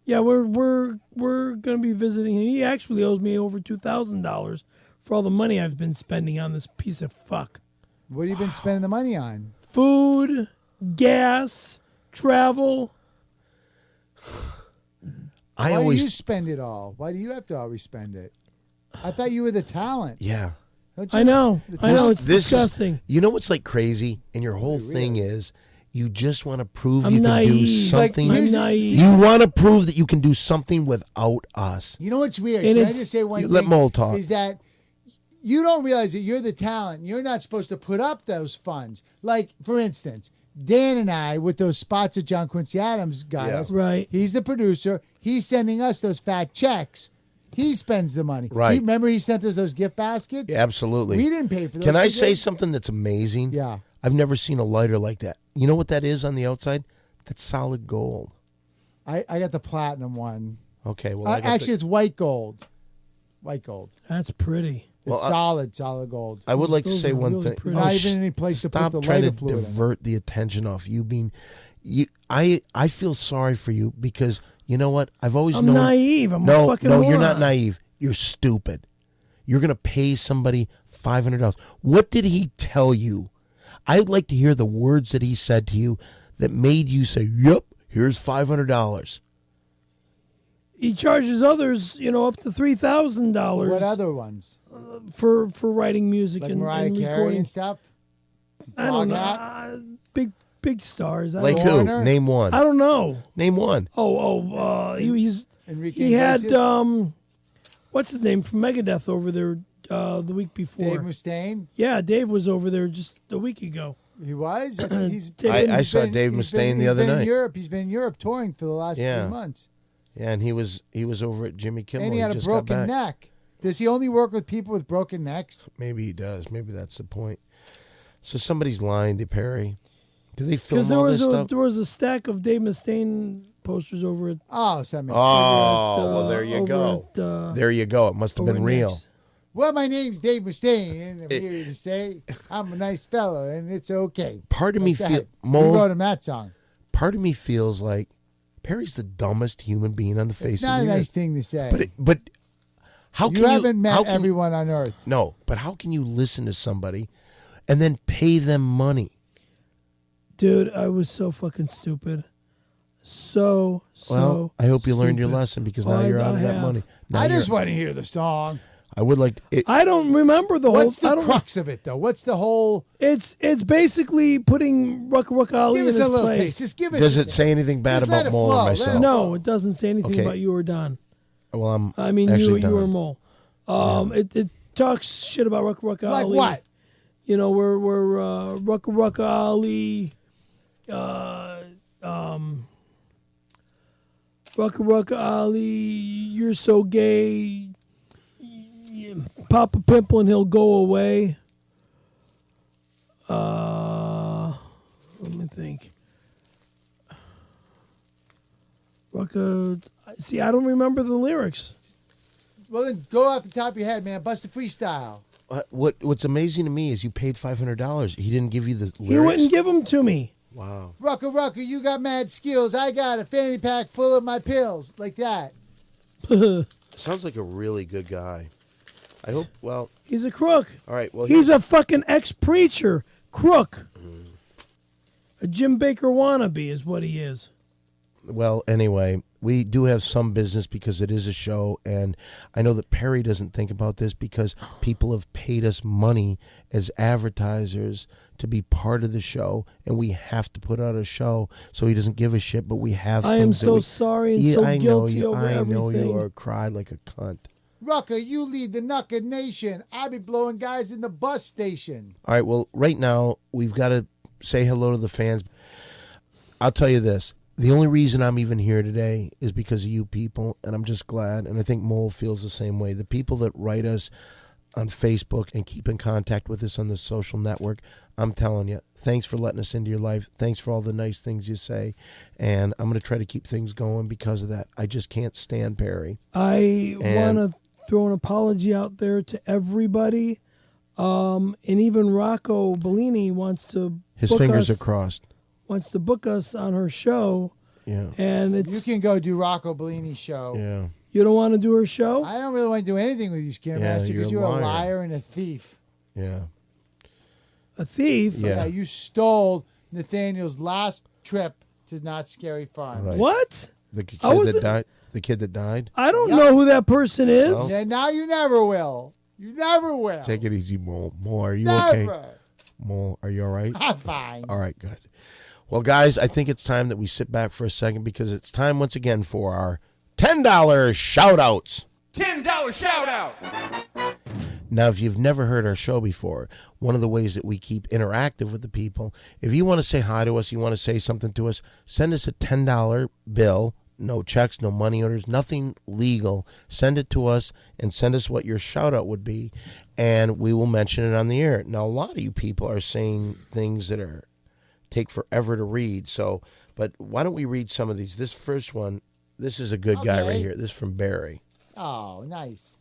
Speaker 4: Yeah, we're going to be visiting him. He actually owes me over $2,000 for all the money I've been spending on this piece of fuck.
Speaker 3: What have you been spending the money on?
Speaker 4: Food, gas, travel.
Speaker 3: Why do you spend it all? Why do you have to always spend it? I thought you were the talent.
Speaker 2: Yeah.
Speaker 4: I know. It's disgusting.
Speaker 2: You know what's like crazy? And your whole thing is you just want to prove
Speaker 4: I'm
Speaker 2: you can
Speaker 4: naive.
Speaker 2: do something.
Speaker 4: I'm naive.
Speaker 2: You want to prove that you can do something without us.
Speaker 3: You know what's weird?
Speaker 4: And
Speaker 3: Can I just say one thing?
Speaker 2: Let Mole talk.
Speaker 3: Is that you don't realize that you're the talent. You're not supposed to put up those funds. Like, for instance, Dan and I, with those spots that John Quincy Adams got us,
Speaker 4: right?
Speaker 3: He's the producer. He's sending us those fat checks. He spends the money.
Speaker 2: Right.
Speaker 3: Remember he sent us those gift baskets?
Speaker 2: Yeah, absolutely.
Speaker 3: We didn't pay for those.
Speaker 2: Can I say something that's amazing?
Speaker 3: Yeah.
Speaker 2: I've never seen a lighter like that. You know what that is on the outside? That's solid gold.
Speaker 3: I got the platinum one.
Speaker 2: Okay, well,
Speaker 3: actually, it's white gold. White gold.
Speaker 4: That's pretty.
Speaker 3: It's solid gold.
Speaker 2: I would like to say one
Speaker 4: really
Speaker 2: thing.
Speaker 4: pretty.
Speaker 3: Not even any place to put the
Speaker 2: trying
Speaker 3: lighter
Speaker 2: to
Speaker 3: fluid in.
Speaker 2: divert the attention off you being. I feel sorry for you because you know what? I've always
Speaker 4: I'm
Speaker 2: known.
Speaker 4: naive. I'm a
Speaker 2: no,
Speaker 4: fucking
Speaker 2: no, you're
Speaker 4: moron.
Speaker 2: not naive. You're stupid. You're gonna pay somebody $500. What did he tell you? I'd like to hear the words that he said to you that made you say, "Yep, here's $500."
Speaker 4: He charges others, up to $3,000.
Speaker 3: What other ones?
Speaker 4: For writing music
Speaker 3: Like
Speaker 4: and
Speaker 3: Mariah
Speaker 4: and
Speaker 3: Carey
Speaker 4: recording.
Speaker 3: and stuff?
Speaker 4: I don't know.
Speaker 3: Foghat?
Speaker 4: Big stars.
Speaker 2: Like who?
Speaker 3: Foreigner?
Speaker 2: Name one.
Speaker 4: I don't know.
Speaker 2: Name one.
Speaker 3: Enrique
Speaker 4: he had
Speaker 3: Iglesias?
Speaker 4: what's his name from Megadeth over there the week before.
Speaker 3: Dave Mustaine?
Speaker 4: Yeah, Dave was over there just a week ago.
Speaker 3: He was?
Speaker 2: I saw Dave Mustaine the other night.
Speaker 3: He's been in Europe touring for the last 3 months.
Speaker 2: Yeah, and he was over at Jimmy Kimmel.
Speaker 3: And he had a
Speaker 2: just got
Speaker 3: broken
Speaker 2: back.
Speaker 3: neck. Does he only work with people with broken necks?
Speaker 2: Maybe he does. Maybe that's the point. So somebody's lying to Perry. Do they
Speaker 4: Because
Speaker 2: film all this stuff?
Speaker 4: there was a stack of Dave Mustaine posters over at.
Speaker 3: Oh, so that makes sense.
Speaker 2: Well, there you go. There you go. It must have been real.
Speaker 3: Next. Well, my name's Dave Mustaine, and I'm here to say I'm a nice fellow, and it's okay.
Speaker 2: Part of me feels.
Speaker 3: We wrote him that song.
Speaker 2: Part of me feels like Perry's the dumbest human being on the face
Speaker 3: It's
Speaker 2: of
Speaker 3: not
Speaker 2: the
Speaker 3: a
Speaker 2: earth.
Speaker 3: nice thing to say.
Speaker 2: But how can
Speaker 3: you haven't met
Speaker 2: how can-
Speaker 3: everyone on earth.
Speaker 2: No, but how can you listen to somebody and then pay them money?
Speaker 4: Dude, I was so fucking stupid.
Speaker 2: Well, I hope you learned your
Speaker 4: stupid.
Speaker 2: lesson because now you're out of that money. Now
Speaker 3: I just
Speaker 2: you're-
Speaker 3: want to hear the song.
Speaker 2: I would like it.
Speaker 4: I don't remember the
Speaker 3: What's
Speaker 4: whole.
Speaker 3: the crux of it, though? What's the whole?
Speaker 4: It's basically putting Ruck Ali
Speaker 3: Give
Speaker 4: in
Speaker 3: us
Speaker 4: his
Speaker 3: a little
Speaker 4: place.
Speaker 3: taste. Just give us.
Speaker 2: Does it say anything bad
Speaker 3: Just let
Speaker 2: about
Speaker 3: it
Speaker 2: Mole
Speaker 3: flow.
Speaker 2: or
Speaker 3: Let it
Speaker 2: myself?
Speaker 4: No, it doesn't say anything
Speaker 2: Okay.
Speaker 4: about you or Don.
Speaker 2: Well,
Speaker 4: I mean,
Speaker 2: actually
Speaker 4: you or
Speaker 2: done.
Speaker 4: Mole. It talks shit about Ruck
Speaker 3: like
Speaker 4: Ali.
Speaker 3: what?
Speaker 4: We're Ruck Ali. Ruck Ali, you're so gay. Pop a pimple and he'll go away. Let me think. See, I don't remember the lyrics.
Speaker 3: Well, then go off the top of your head, man. Bust a freestyle.
Speaker 2: What's amazing to me is you paid $500. He didn't give you the lyrics.
Speaker 4: He wouldn't give them to me.
Speaker 2: Wow.
Speaker 3: Rucker, you got mad skills. I got a fanny pack full of my pills. Like that.
Speaker 2: Sounds like a really good guy. I hope, well.
Speaker 4: He's a crook.
Speaker 2: All right, well.
Speaker 4: He's a fucking ex-preacher. Crook. A Jim Baker wannabe is what he is.
Speaker 2: Well, anyway, we do have some business because it is a show, and I know that Perry doesn't think about this because people have paid us money as advertisers to be part of the show, and we have to put out a show, so he doesn't give a shit, but we have
Speaker 4: I am so sorry and so guilty over
Speaker 2: I know
Speaker 4: everything.
Speaker 2: you are cried like a cunt.
Speaker 3: Rucker, you lead the Knuckle Nation. I be blowing guys in the bus station.
Speaker 2: All right, well, right now, we've got to say hello to the fans. I'll tell you this. The only reason I'm even here today is because of you people, and I'm just glad, and I think Mole feels the same way. The people that write us on Facebook and keep in contact with us on the social network, I'm telling you, thanks for letting us into your life. Thanks for all the nice things you say, and I'm going to try to keep things going because of that. I just can't stand Perry.
Speaker 4: I want to throw an apology out there to everybody, and even Rocco Bellini wants to
Speaker 2: His fingers are crossed.
Speaker 4: Wants to book us on her show.
Speaker 2: Yeah.
Speaker 4: And it's
Speaker 3: You can go do Rocco Bellini's show.
Speaker 2: Yeah.
Speaker 4: You don't want to do her show?
Speaker 3: I don't really want to do anything with you, Skinnermaster, because you're a liar and a thief.
Speaker 2: Yeah.
Speaker 4: A thief?
Speaker 2: Yeah.
Speaker 3: You stole Nathaniel's last trip to Not Scary Farm.
Speaker 2: Right.
Speaker 4: What?
Speaker 2: The kid that died. The kid that died.
Speaker 4: I don't know who that person is.
Speaker 2: Well,
Speaker 3: And now you never will. You never will.
Speaker 2: take it easy, Mole. Mole, are you
Speaker 3: Never.
Speaker 2: okay? Mole, are you all right?
Speaker 3: I'm fine.
Speaker 2: All right, good. Well, guys, I think it's time that we sit back for a second because it's time once again for our $10 shout-outs.
Speaker 1: $10 shout out.
Speaker 2: Now, if you've never heard our show before, one of the ways that we keep interactive with the people, if you want to say hi to us, you want to say something to us, send us a $10 bill. No checks, no money orders, nothing legal. Send it to us and send us what your shout-out would be, and we will mention it on the air. Now, a lot of you people are saying things that take forever to read, but why don't we read some of these? This first one, this is a good guy right here. This is from Barry.
Speaker 3: Oh, nice.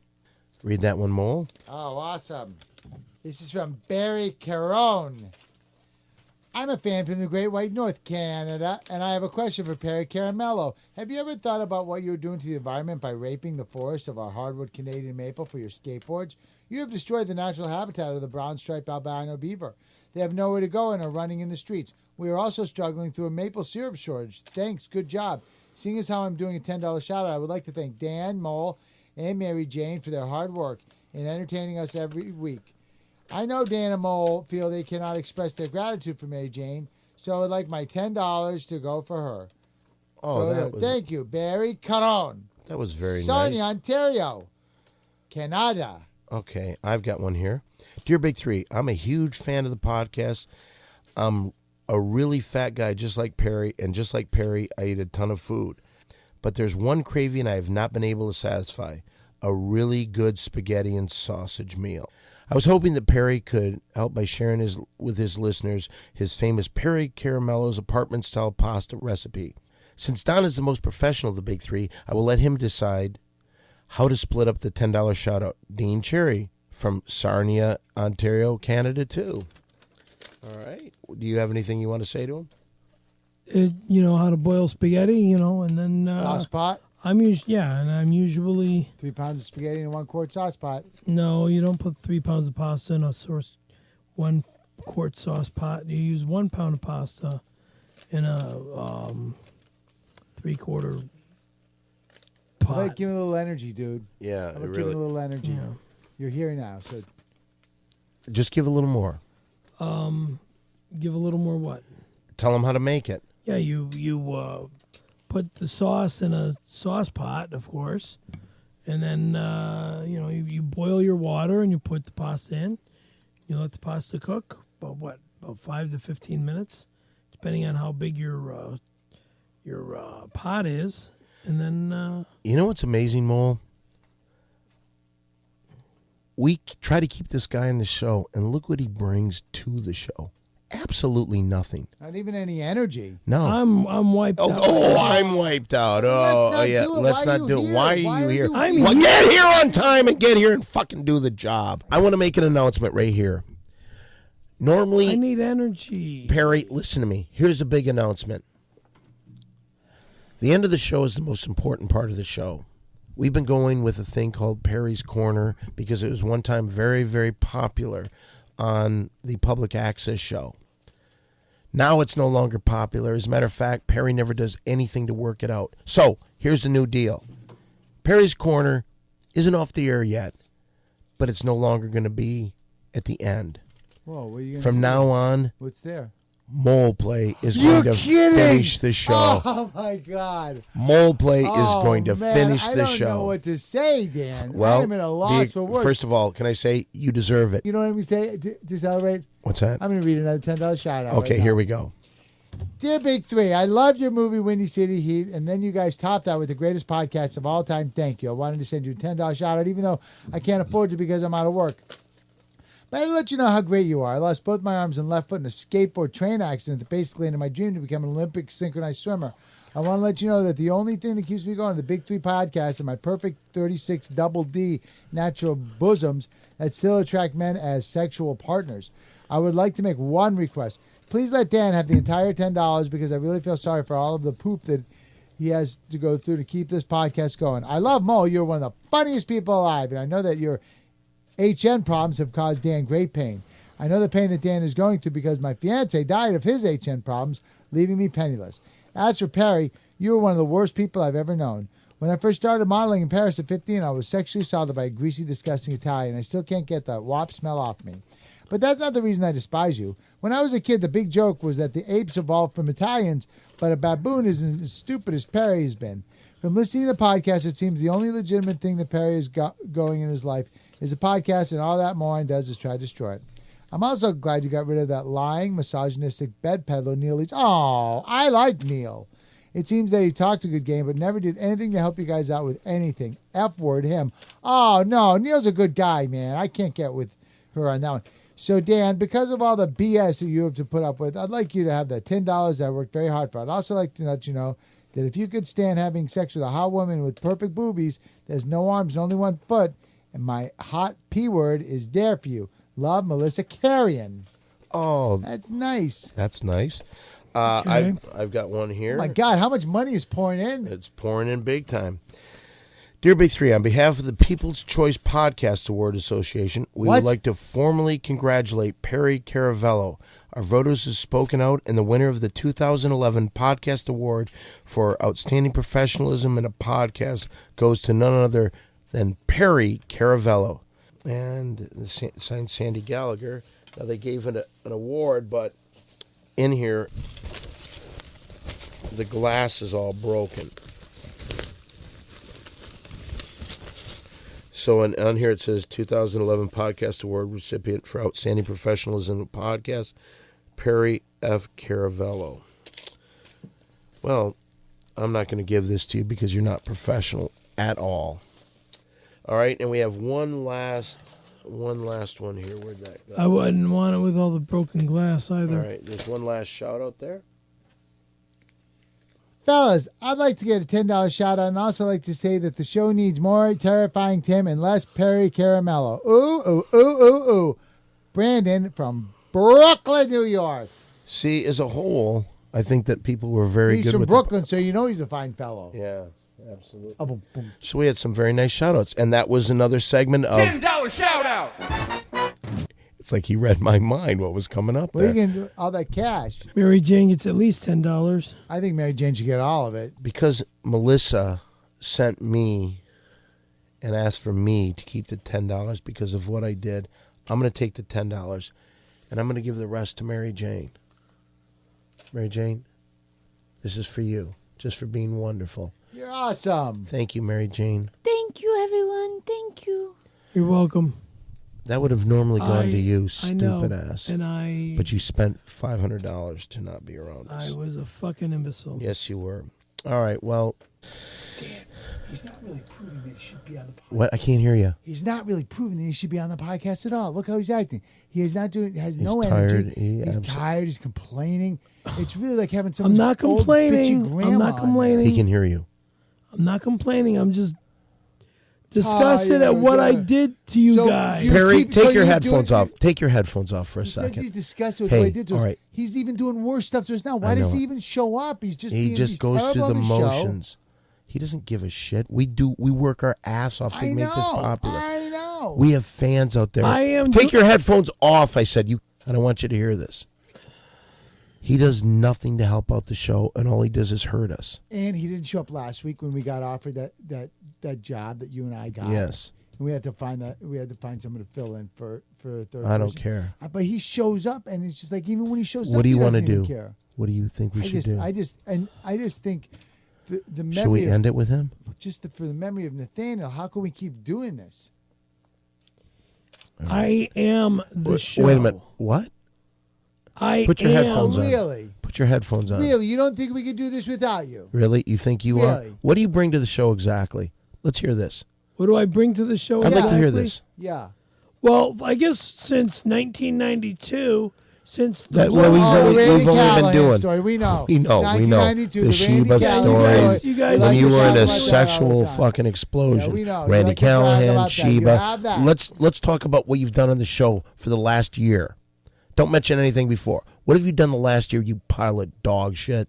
Speaker 2: Read that one, Mole.
Speaker 3: Oh, awesome. This is from Barry Carone. I'm a fan from the Great White North, Canada, and I have a question for Perry Caramello. Have you ever thought about what you're doing to the environment by raping the forest of our hardwood Canadian maple for your skateboards? You have destroyed the natural habitat of the brown-striped albino beaver. They have nowhere to go and are running in the streets. We are also struggling through a maple syrup shortage. Thanks, good job. Seeing as how I'm doing a $10 shout-out, I would like to thank Dan, Mole, and Mary Jane for their hard work in entertaining us every week. I know Dan and Mole feel they cannot express their gratitude for Mary Jane, so I would like my $10 to go for her. Thank you, Barry Caron.
Speaker 2: That was very
Speaker 3: Sarnia,
Speaker 2: nice.
Speaker 3: Ontario, Canada.
Speaker 2: Okay, I've got one here. Dear Big Three, I'm a huge fan of the podcast. I'm a really fat guy just like Perry, and just like Perry, I eat a ton of food. But there's one craving I have not been able to satisfy, a really good spaghetti and sausage meal. I was hoping that Perry could help by sharing with his listeners his famous Perry Caramello's apartment-style pasta recipe. Since Don is the most professional of the Big Three, I will let him decide how to split up the $10 shout-out. Dean Cherry from Sarnia, Ontario, Canada, too. All right. Do you have anything you want to say to him?
Speaker 4: You know how to boil spaghetti, and then...
Speaker 3: Sauce pot?
Speaker 4: I'm usually
Speaker 3: 3 pounds of spaghetti in a 1 quart sauce pot.
Speaker 4: No, you don't put 3 pounds of pasta in a 1 quart sauce pot. You use 1 pound of pasta in a 3/4 pot.
Speaker 3: Like, give me a little energy, dude.
Speaker 2: Yeah,
Speaker 3: Give me a little energy.
Speaker 4: Yeah.
Speaker 3: You're here now, so
Speaker 2: just give a little more.
Speaker 4: Give a little more what?
Speaker 2: Tell him how to make it.
Speaker 4: Yeah, you put the sauce in a sauce pot, of course, and then you boil your water and you put the pasta in. You let the pasta cook about 5 to 15 minutes, depending on how big your pot is, and then.
Speaker 2: You know what's amazing, Mole? We try to keep this guy in the show, and look what he brings to the show. absolutely nothing.
Speaker 3: Not even any energy.
Speaker 2: No.
Speaker 4: I'm wiped out.
Speaker 2: I'm wiped out. Let's not do it. Why are you here?
Speaker 4: here?
Speaker 2: Get here on time and get here and fucking do the job. I want to make an announcement right here. Normally,
Speaker 4: I need energy.
Speaker 2: Perry, listen to me. Here's a big announcement. The end of the show is the most important part of the show. We've been going with a thing called Perry's Corner because it was one time very, very popular on the public access show. Now it's no longer popular. As a matter of fact, Perry never does anything to work it out. So here's the new deal. Perry's Corner isn't off the air yet, but it's no longer going to be at the end.
Speaker 3: Whoa, what are you gonna
Speaker 2: From
Speaker 3: do?
Speaker 2: now on,
Speaker 3: What's there?
Speaker 2: Mole Play is
Speaker 3: You're
Speaker 2: going to
Speaker 3: kidding!
Speaker 2: finish the show.
Speaker 3: Oh my God!
Speaker 2: Mole Play is
Speaker 3: Oh,
Speaker 2: man, finish the show.
Speaker 3: I don't know what to say, Dan.
Speaker 2: Well,
Speaker 3: I'm at a loss for words.
Speaker 2: First of all, can I say you deserve it?
Speaker 3: You know what I'm going to say to celebrate?
Speaker 2: What's that?
Speaker 3: I'm going to read another $10 shout out.
Speaker 2: Okay,
Speaker 3: right
Speaker 2: here
Speaker 3: now.
Speaker 2: we go.
Speaker 3: Dear Big Three, I love your movie Windy City Heat, and then you guys topped that with the greatest podcast of all time. Thank you. I wanted to send you a $10 shout out, even though I can't afford to because I'm out of work. But I'd let you know how great you are. I lost both my arms and left foot in a skateboard train accident that basically ended my dream to become an Olympic synchronized swimmer. I want to let you know that the only thing that keeps me going are the Big Three podcasts and my perfect 36 double D natural bosoms that still attract men as sexual partners. I would like to make one request. Please let Dan have the entire $10 because I really feel sorry for all of the poop that he has to go through to keep this podcast going. I love Mo. You're one of the funniest people alive, and I know that your HN problems have caused Dan great pain. I know the pain that Dan is going through because my fiance died of his HN problems, leaving me penniless. As for Perry, you were one of the worst people I've ever known. When I first started modeling in Paris at 15, I was sexually assaulted by a greasy, disgusting Italian. I still can't get the wop smell off me. But that's not the reason I despise you. When I was a kid, the big joke was that the apes evolved from Italians, but a baboon isn't as stupid as Perry has been. From listening to the podcast, it seems the only legitimate thing that Perry has got going in his life is a podcast, and all that moron does is try to destroy it. I'm also glad you got rid of that lying, misogynistic bed peddler Neil Leeds. Oh, I like Neil. It seems that he talked a good game, but never did anything to help you guys out with anything. F word him. Oh, no, Neil's a good guy, man. I can't get with her on that one. So, Dan, because of all the BS that you have to put up with, I'd like you to have the $10 that I worked very hard for. I'd also like to let you know that if you could stand having sex with a hot woman with perfect boobies, there's no arms and only one foot, and my hot P word is there for you. Love, Melissa Carrion.
Speaker 2: Oh,
Speaker 3: That's nice.
Speaker 2: that's nice.
Speaker 4: Okay.
Speaker 2: I've got one here.
Speaker 3: Oh, my God, how much money is pouring in?
Speaker 2: It's pouring in big time. Dear Big Three, on behalf of the People's Choice Podcast Award Association, we
Speaker 3: What?
Speaker 2: would like to formally congratulate Perry Caravello. Our voters have spoken out, and the winner of the 2011 Podcast Award for Outstanding Professionalism in a Podcast goes to none other than Perry Caravello. And signed Sandy Gallagher. Now, they gave it an award, but in here, the glass is all broken. So on here it says 2011 Podcast Award recipient for Outstanding Professionalism in Podcast, Perry F. Caravello. Well, I'm not going to give this to you because you're not professional at all. All right, and we have one last one here. Where'd that go?
Speaker 4: I wouldn't want it with all the broken glass either.
Speaker 2: All right, there's one last shout out there.
Speaker 3: Fellas, I'd like to get a $10 shout out and also like to say that the show needs more terrifying Tim and less Perry Caramello. Ooh, ooh, ooh, ooh, ooh. Brandon from Brooklyn, New York.
Speaker 2: See, as a whole, I think that people were very
Speaker 3: He's
Speaker 2: good
Speaker 3: from
Speaker 2: with
Speaker 3: Brooklyn, so you know he's a fine fellow.
Speaker 2: Yeah, absolutely.
Speaker 3: Oh, boom, boom.
Speaker 2: So we had some very nice shout outs, and that was another segment of
Speaker 1: $10 shout out.
Speaker 2: It's like he read my mind what was coming up
Speaker 3: What are
Speaker 2: there.
Speaker 3: you going to do? All that cash.
Speaker 4: Mary Jane gets at least $10.
Speaker 3: I think Mary Jane should get all of it.
Speaker 2: Because Melissa sent me and asked for me to keep the $10 because of what I did, I'm going to take the $10 and I'm going to give the rest to Mary Jane. Mary Jane, this is for you, just for being wonderful.
Speaker 3: You're awesome.
Speaker 2: Thank you, Mary Jane.
Speaker 7: Thank you, everyone. Thank you.
Speaker 4: You're welcome.
Speaker 2: That would have normally gone to you,
Speaker 4: I know,
Speaker 2: stupid ass.
Speaker 4: and
Speaker 2: But you spent $500 to not be around us.
Speaker 4: I was a fucking imbecile.
Speaker 2: Yes, you were. All right, well,
Speaker 3: He's not really proving that he should be on the podcast.
Speaker 2: What? I can't hear you.
Speaker 3: He's not really proving that he should be on the podcast at all. Look how he's acting. He is not doing. Has no
Speaker 2: tired.
Speaker 3: energy. He's tired. He's complaining. It's really like having some.
Speaker 4: I'm not complaining. I'm not complaining.
Speaker 2: He can hear you.
Speaker 4: I'm not complaining. I'm just disgusted at what I did to you guys.
Speaker 2: Perry, take your headphones off. Take your headphones off for a
Speaker 3: He
Speaker 2: second.
Speaker 3: says he's disgusted with what he did to us.
Speaker 2: all right.
Speaker 3: He's even doing worse stuff to us now. Why does he even show up? He's just
Speaker 2: He just
Speaker 3: he's
Speaker 2: goes
Speaker 3: terrible
Speaker 2: through the
Speaker 3: on show.
Speaker 2: motions. He doesn't give a shit. We work our ass off to make this popular.
Speaker 3: I know.
Speaker 2: We have fans out there. Take your headphones off. I said I don't want you to hear this. He does nothing to help out the show, and all he does is hurt us.
Speaker 3: And he didn't show up last week when we got offered that job that you and I got.
Speaker 2: Yes.
Speaker 3: And we had to find someone to fill in for a third.
Speaker 2: I don't
Speaker 3: person.
Speaker 2: care.
Speaker 3: But he shows up, and it's just like even when he shows up,
Speaker 2: What do you
Speaker 3: want to
Speaker 2: do?
Speaker 3: Care.
Speaker 2: What do you think we should do?
Speaker 3: I just think the memory.
Speaker 2: Should we end it with him?
Speaker 3: For the memory of Nathaniel, how can we keep doing this?
Speaker 4: I am the show.
Speaker 2: Wait a minute. What? Put your headphones on.
Speaker 3: Really?
Speaker 2: Put your headphones on.
Speaker 3: Really? You don't think we could do this without you?
Speaker 2: Really? You think you are? What do you bring to the show exactly? Let's hear this.
Speaker 4: What do I bring to the show?
Speaker 2: I'd like to hear this.
Speaker 3: Yeah.
Speaker 4: Well, I guess since 1992, since
Speaker 2: We've only been doing.
Speaker 3: Story. We know.
Speaker 2: We know.
Speaker 3: 1992,
Speaker 2: The Sheba
Speaker 3: Callahan
Speaker 2: stories.
Speaker 4: story.
Speaker 2: When you were in a
Speaker 3: talk about that
Speaker 2: sexual
Speaker 3: all the time.
Speaker 2: fucking explosion.
Speaker 3: Yeah, we know. You
Speaker 2: Randy
Speaker 3: like to brag
Speaker 2: Callahan,
Speaker 3: about that. You
Speaker 2: Sheba.
Speaker 3: have that.
Speaker 2: Let's talk about what you've done on the show for the last year. Don't mention anything before. What have you done the last year, you pile of dog shit?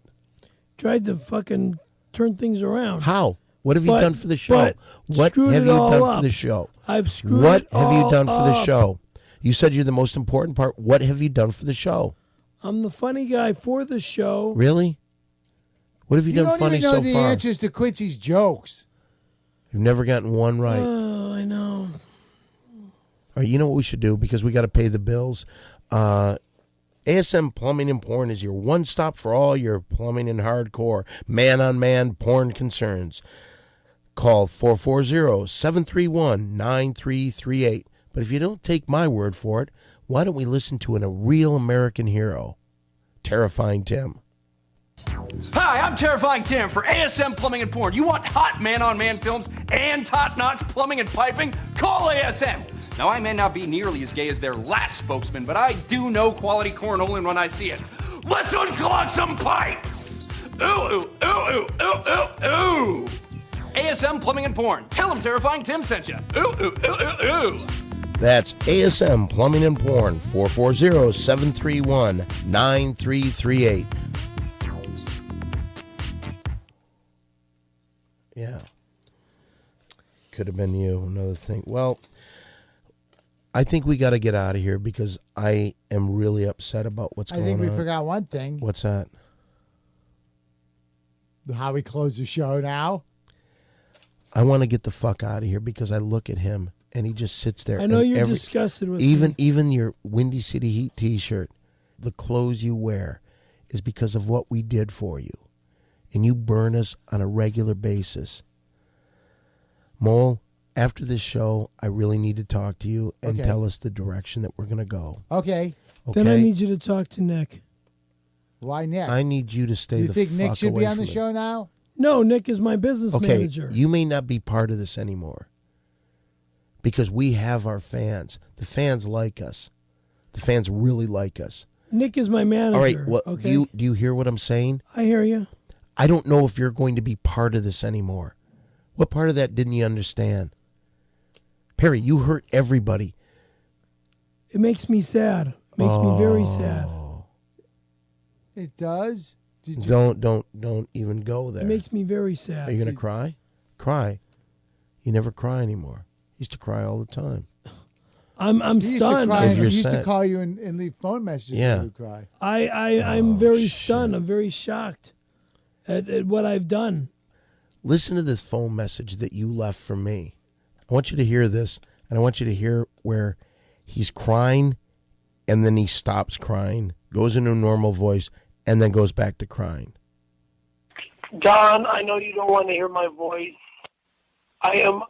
Speaker 4: tried to fucking turn things around.
Speaker 2: How? What have you done for the show?
Speaker 4: But
Speaker 2: What
Speaker 4: screwed
Speaker 2: have
Speaker 4: it
Speaker 2: you
Speaker 4: all
Speaker 2: done
Speaker 4: up.
Speaker 2: for the show?
Speaker 4: I've screwed
Speaker 2: What
Speaker 4: it
Speaker 2: have you
Speaker 4: all
Speaker 2: done for the
Speaker 4: up.
Speaker 2: show? You said you're the most important part. What have you done for the show?
Speaker 4: I'm the funny guy for the show.
Speaker 2: Really? What have you,
Speaker 3: You
Speaker 2: done
Speaker 3: don't
Speaker 2: funny
Speaker 3: even know
Speaker 2: so
Speaker 3: the
Speaker 2: far?
Speaker 3: answers to Quincy's jokes.
Speaker 2: You've never gotten one right.
Speaker 4: Oh, I know.
Speaker 2: All right, you know what we should do because we got to pay the bills. ASM Plumbing and Porn is your one stop for all your plumbing and hardcore man-on-man porn concerns. Call 440-731-9338. But if you don't take my word for it, why don't we listen to a real American hero, Terrifying Tim?
Speaker 8: Hi, I'm Terrifying Tim for ASM Plumbing and Porn. You want hot man-on-man films and top-notch plumbing and piping? Call ASM. Now, I may not be nearly as gay as their last spokesman, but I do know quality cornholing when I see it. Let's unclog some pipes! Ooh, ooh, ooh, ooh, ooh, ooh, ooh! ASM Plumbing and Porn. Tell them Terrifying Tim sent you. Ooh, ooh, ooh, ooh, ooh!
Speaker 2: That's ASM Plumbing and Porn, 440-731-9338. Yeah. Could have been you, another thing. Well, I think we got to get out of here because I am really upset about what's going on.
Speaker 3: I think we forgot one thing.
Speaker 2: What's that?
Speaker 3: How we close the show now.
Speaker 2: I want to get the fuck out of here because I look at him and he just sits there.
Speaker 4: I know
Speaker 2: and
Speaker 4: you're disgusted with
Speaker 2: even
Speaker 4: me.
Speaker 2: Even your Windy City Heat t-shirt, the clothes you wear is because of what we did for you. And you burn us on a regular basis. Mole, after this show, I really need to talk to you and tell us the direction that we're going to go.
Speaker 3: Okay.
Speaker 4: Then I need you to talk to Nick.
Speaker 3: Why Nick?
Speaker 2: I need you to stay
Speaker 3: You
Speaker 2: the
Speaker 3: think
Speaker 2: fuck
Speaker 3: Nick should
Speaker 2: away
Speaker 3: be on the
Speaker 2: from it.
Speaker 3: show now?
Speaker 4: No, Nick is my business manager.
Speaker 2: You may not be part of this anymore because we have our fans. The fans like us. The fans really like us.
Speaker 4: Nick is my manager.
Speaker 2: All right, well,
Speaker 4: okay?
Speaker 2: do you hear what I'm saying?
Speaker 4: I hear you.
Speaker 2: I don't know if you're going to be part of this anymore. What part of that didn't you understand? Perry, you hurt everybody.
Speaker 4: It makes me sad. It makes me very sad.
Speaker 3: It does? Did you?
Speaker 2: Don't even go there.
Speaker 4: It makes me very sad.
Speaker 2: Are you going to cry? Cry. You never cry anymore. You used to cry all the time.
Speaker 4: I'm
Speaker 3: He
Speaker 4: stunned.
Speaker 3: He used to
Speaker 2: sad.
Speaker 3: call you and leave phone messages
Speaker 2: Yeah.
Speaker 3: when you cry.
Speaker 4: I'm very
Speaker 2: shit.
Speaker 4: stunned. I'm very shocked at what I've done.
Speaker 2: Listen to this phone message that you left for me. I want you to hear this, and I want you to hear where he's crying, and then he stops crying, goes into a normal voice, and then goes back to crying.
Speaker 9: Don, I know you don't want to hear my voice. I am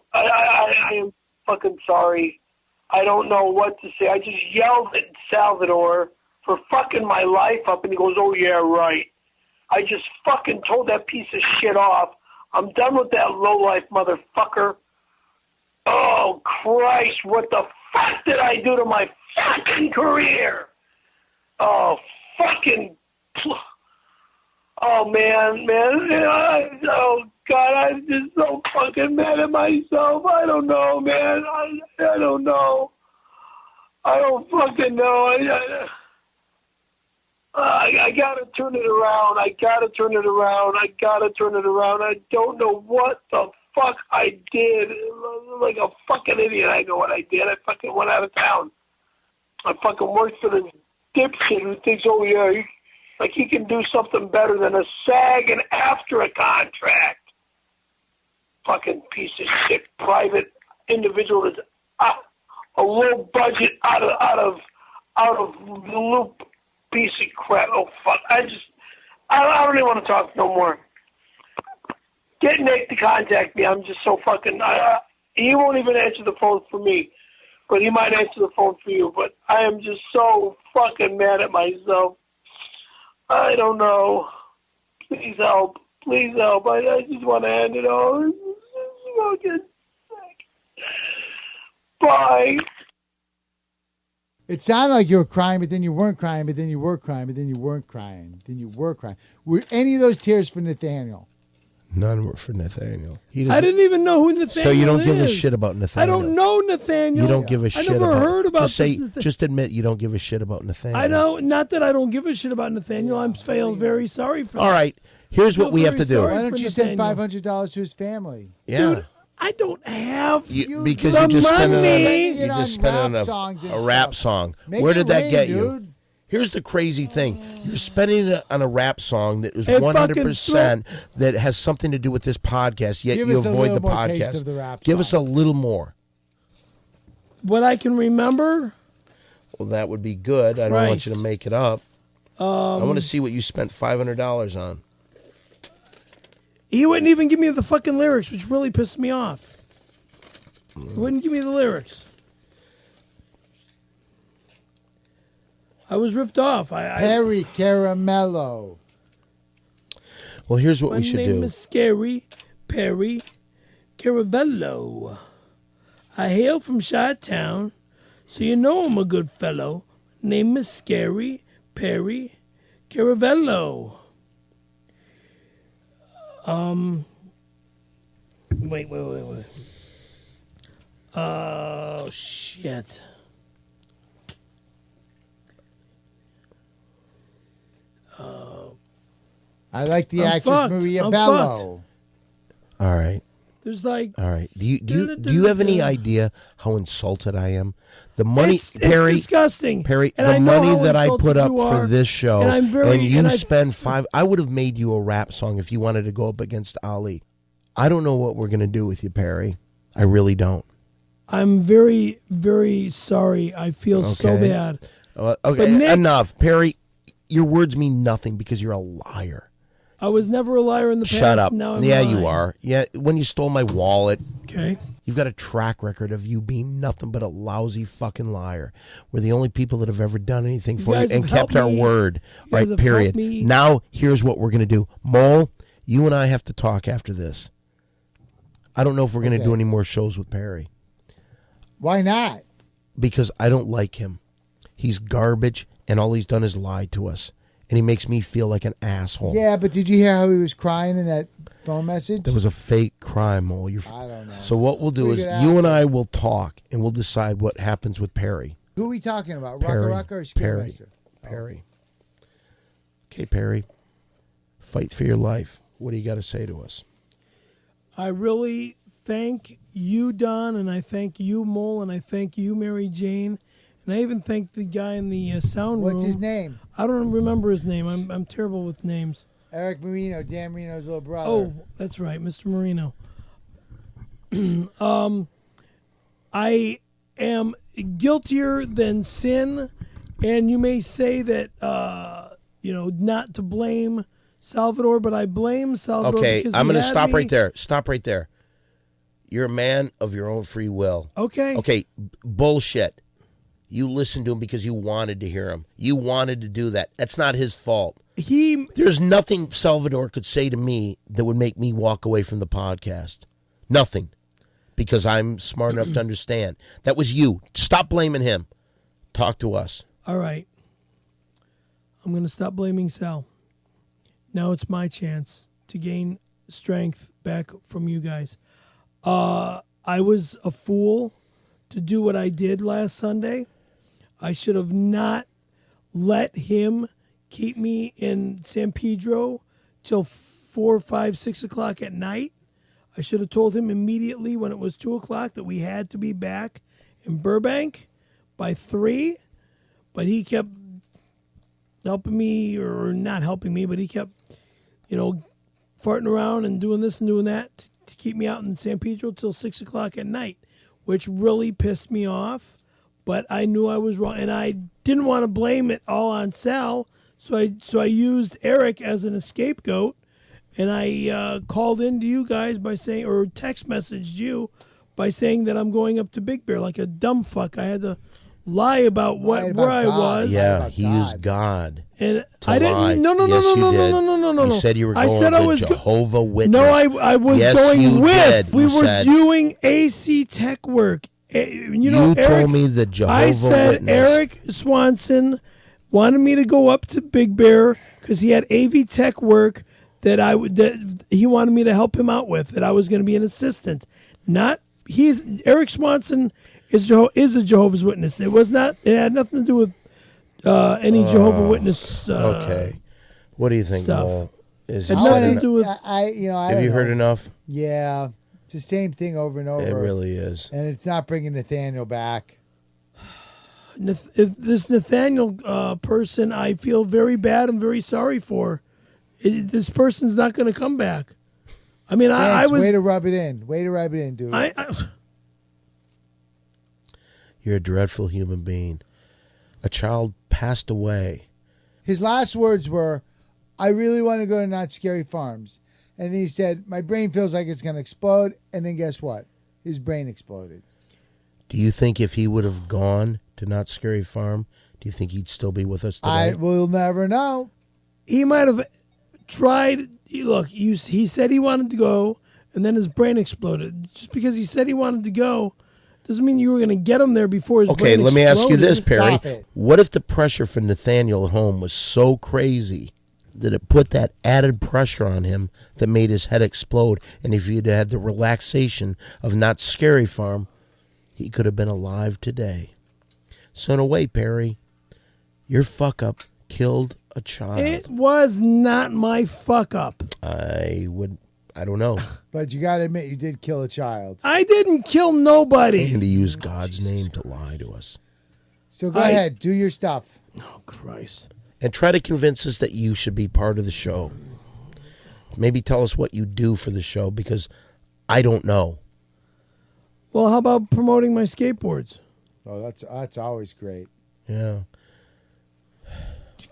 Speaker 9: fucking sorry. I don't know what to say. I just yelled at Salvador for fucking my life up, and he goes, "Oh yeah, right." I just fucking told that piece of shit off I'm done with that lowlife motherfucker. Oh, Christ, what the fuck did I do to my fucking career? Oh, fucking... Oh, man. Oh, God, I'm just so fucking mad at myself. I don't know, man. I don't know. I don't fucking know. I gotta turn it around. I don't know what the fuck I did. Like a fucking idiot, I know what I did. I fucking went out of town. I fucking worked for this dipshit who thinks, oh, yeah, he can do something better than a SAG and after a contract. Fucking piece of shit, private individual that's a low budget, out of the loop piece of crap. Oh fuck! I don't even want to talk no more. Get Nick to contact me. I'm just so fucking. He won't even answer the phone for me, but he might answer the phone for you. But I am just so fucking mad at myself. I don't know. Please help. I just want to end it all. Bye.
Speaker 3: It sounded like you were crying, but then you weren't crying, but then you were crying, but then you weren't crying, then you were crying. Were any of those tears for Nathaniel?
Speaker 2: None were for Nathaniel.
Speaker 4: I didn't even know who Nathaniel is.
Speaker 2: So you don't give a shit about Nathaniel.
Speaker 4: I don't know Nathaniel.
Speaker 2: You don't give a shit about.
Speaker 4: I never heard about.
Speaker 2: Just admit you don't give a shit about Nathaniel.
Speaker 4: I know. Not that I don't give a shit about Nathaniel. I'm very sorry for that.
Speaker 2: All right. Here's what we have to do.
Speaker 3: Why don't you send $500 to his family?
Speaker 2: Yeah.
Speaker 4: Dude, I don't have
Speaker 2: because
Speaker 4: the
Speaker 2: you just spent
Speaker 4: money.
Speaker 2: it on a rap song. Where did that get you? Here's the crazy thing. You're spending it on a rap song that is 100% that has something to do with this podcast, yet you avoid the podcast. Give us a little more.
Speaker 4: What I can remember?
Speaker 2: Well, that would be good. I don't want you to make it up. I want to see what you spent $500 on.
Speaker 4: He wouldn't even give me the fucking lyrics, which really pissed me off. He wouldn't give me the lyrics. I was ripped off.
Speaker 3: Perry Caramello.
Speaker 2: Well, here's what we should do.
Speaker 4: My name is Scary Perry Caravello. I hail from Chi-Town, so you know I'm a good fellow. Name is Scary Perry Caravello. Wait. Oh, shit.
Speaker 3: I like the actress Maria Bello.
Speaker 2: All right.
Speaker 4: There's like.
Speaker 2: All right. Do you have any idea how insulted I am? The money, Perry.
Speaker 4: It's disgusting.
Speaker 2: Perry,
Speaker 4: and
Speaker 2: the money that I
Speaker 4: insulted
Speaker 2: put up
Speaker 4: you
Speaker 2: for
Speaker 4: are,
Speaker 2: this show,
Speaker 4: and
Speaker 2: you spend $5. I would have made you a rap song if you wanted to go up against Ali. I don't know what we're gonna do with you, Perry. I really don't.
Speaker 4: I'm very, very sorry. I feel so bad.
Speaker 2: Okay, Nick, enough, Perry. Your words mean nothing because you're a liar.
Speaker 4: I was never a liar in the past.
Speaker 2: Shut up.
Speaker 4: Now I'm
Speaker 2: lying.
Speaker 4: lying.
Speaker 2: You are. Yeah, when you stole my wallet.
Speaker 4: Okay.
Speaker 2: You've got a track record of you being nothing but a lousy fucking liar. We're the only people that have ever done anything for you and kept our word. Right, period. Now, here's what we're going to do. Mole, you and I have to talk after this. I don't know if we're going to do any more shows with Perry.
Speaker 3: Why not?
Speaker 2: Because I don't like him. He's garbage, and all he's done is lie to us. And he makes me feel like an asshole.
Speaker 3: Yeah, but did you hear how he was crying in that phone message?
Speaker 2: There was a fake crime, Mole.
Speaker 3: I don't know.
Speaker 2: So what we'll do is you and I will talk, and we'll decide what happens with Perry.
Speaker 3: Who are we talking about?
Speaker 2: Perry.
Speaker 3: Rocka or Scaremaster?
Speaker 2: Perry. Okay, Perry. Fight for your life. What do you got to say to us?
Speaker 4: I really thank you, Don, and I thank you, Mole, and I thank you, Mary Jane. And I even thank the guy in the sound room.
Speaker 3: What's his name?
Speaker 4: I don't remember his name. I'm terrible with names.
Speaker 3: Eric Marino, Dan Marino's little brother.
Speaker 4: Oh, that's right, Mr. Marino. I am guiltier than sin, and you may say that not to blame Salvador, but I blame Salvador.
Speaker 2: Okay,
Speaker 4: because
Speaker 2: I'm going to stop
Speaker 4: me.
Speaker 2: right there. Stop right there. You're a man of your own free will.
Speaker 4: Okay.
Speaker 2: Okay, bullshit. You listened to him because you wanted to hear him. You wanted to do that. That's not his fault. There's nothing Salvador could say to me that would make me walk away from the podcast. Nothing. Because I'm smart enough to understand. That was you. Stop blaming him. Talk to us.
Speaker 4: All right. I'm going to stop blaming Sal. Now it's my chance to gain strength back from you guys. I was a fool to do what I did last Sunday. I should have not let him keep me in San Pedro till 4, 5, 6 o'clock at night. I should have told him immediately when it was 2 o'clock that we had to be back in Burbank by 3. But he kept helping me, or not helping me, but he kept, farting around and doing this and doing that to keep me out in San Pedro till 6 o'clock at night, which really pissed me off. But I knew I was wrong, and I didn't want to blame it all on Sal, so I used Eric as an scapegoat, and I called into you guys by saying, or text messaged you by saying that I'm going up to Big Bear like a dumb fuck. I had to lie about where I was.
Speaker 2: Yeah, he used God.
Speaker 4: And
Speaker 2: to
Speaker 4: I didn't.
Speaker 2: lie.
Speaker 4: No.
Speaker 2: You said you were
Speaker 4: I
Speaker 2: going
Speaker 4: said
Speaker 2: with
Speaker 4: I was
Speaker 2: Jehovah Witness.
Speaker 4: No, I was
Speaker 2: yes,
Speaker 4: going
Speaker 2: you
Speaker 4: with.
Speaker 2: Did.
Speaker 4: We
Speaker 2: you
Speaker 4: were
Speaker 2: said,
Speaker 4: doing AC tech work. You
Speaker 2: Eric, told me the Jehovah
Speaker 4: I said
Speaker 2: Witness.
Speaker 4: Eric Swanson wanted me to go up to Big Bear because he had AV tech work that he wanted me to help him out with. That I was going to be an assistant. Eric Swanson is a Jehovah's Witness. It had nothing to do with any Jehovah's Witness.
Speaker 2: Okay, what do you think, Mo?
Speaker 3: Have you
Speaker 2: heard enough?
Speaker 3: Yeah, it's the same thing over and over.
Speaker 2: It really is,
Speaker 3: and it's not bringing Nathaniel back.
Speaker 4: If this Nathaniel person, I feel very bad and very sorry for. This person's not going to come back. I mean, I was
Speaker 3: way to rub it in. Way to rub it in, dude.
Speaker 2: You're a dreadful human being. A child passed away.
Speaker 3: His last words were, "I really want to go to Not Scary Farms." And then he said, "My brain feels like it's going to explode." And then guess what? His brain exploded.
Speaker 2: Do you think if he would have gone to Not Scary Farm, do you think he'd still be with us today?
Speaker 3: I will never know.
Speaker 4: He might have tried. Look, he said he wanted to go, and then his brain exploded. Just because he said he wanted to go doesn't mean you were going to get him there before his brain exploded.
Speaker 2: Okay, let me ask you this, Perry.
Speaker 3: Stop it.
Speaker 2: What if the pressure for Nathaniel at home was so crazy that it put that added pressure on him that made his head explode? And if he'd had the relaxation of Not Scary Farm, he could have been alive today. So in a way, Perry, your fuck-up killed a child.
Speaker 4: It was not my fuck-up.
Speaker 2: I don't know.
Speaker 3: But you got to admit, you did kill a child.
Speaker 4: I didn't kill nobody.
Speaker 2: And to use God's name to lie to us.
Speaker 3: So go ahead, do your stuff.
Speaker 4: Oh, Christ.
Speaker 2: And try to convince us that you should be part of the show. Maybe tell us what you do for the show, because I don't know.
Speaker 4: Well, how about promoting my skateboards?
Speaker 3: Oh, that's always great.
Speaker 2: Yeah.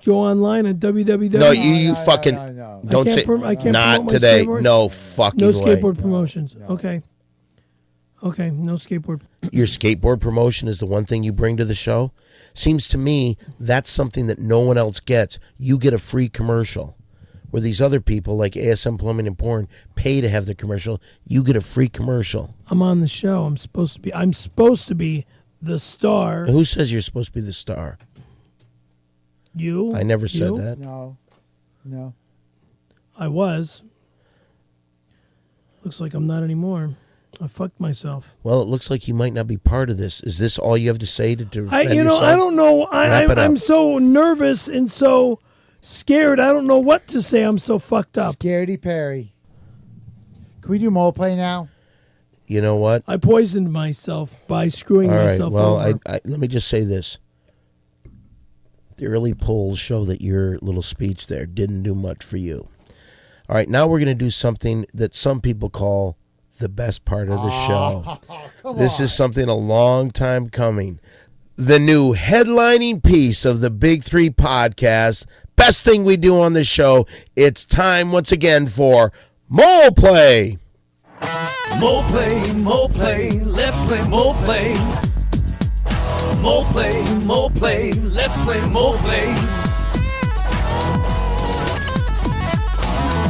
Speaker 4: Go online at www.
Speaker 2: No, you fucking
Speaker 3: no.
Speaker 2: don't say
Speaker 4: I can't
Speaker 2: not
Speaker 4: promote my
Speaker 2: today.
Speaker 4: skateboard?
Speaker 2: No fucking
Speaker 4: No
Speaker 2: way.
Speaker 4: skateboard promotions. No. Okay, no skateboard.
Speaker 2: Your skateboard promotion is the one thing you bring to the show. Seems to me that's something that no one else gets. You get a free commercial. Where these other people like ASM Plumbing and Porn pay to have the commercial, you get a free commercial.
Speaker 4: I'm on the show. I'm supposed to be the star.
Speaker 2: Who says you're supposed to be the star?
Speaker 4: You?
Speaker 2: I never said that.
Speaker 3: No.
Speaker 4: I was. Looks like I'm not anymore. I fucked myself.
Speaker 2: Well, it looks like you might not be part of this. Is this all you have to say to defend yourself?
Speaker 4: I don't know. I'm
Speaker 2: up.
Speaker 4: so nervous and so scared. I don't know what to say. I'm so fucked up.
Speaker 3: Scaredy Perry. Can we do mole play now?
Speaker 2: You know what?
Speaker 4: I poisoned myself by screwing myself
Speaker 2: well,
Speaker 4: over.
Speaker 2: let me just say this. The early polls show that your little speech there didn't do much for you. All right, now we're going to do something that some people call the best part of the show. This is something a long time coming. The new headlining piece of the Big Three podcast. Best thing we do on this show. It's time once again for Mole Play.
Speaker 1: Mole play, let's play mole play. Mole play, let's play mole play.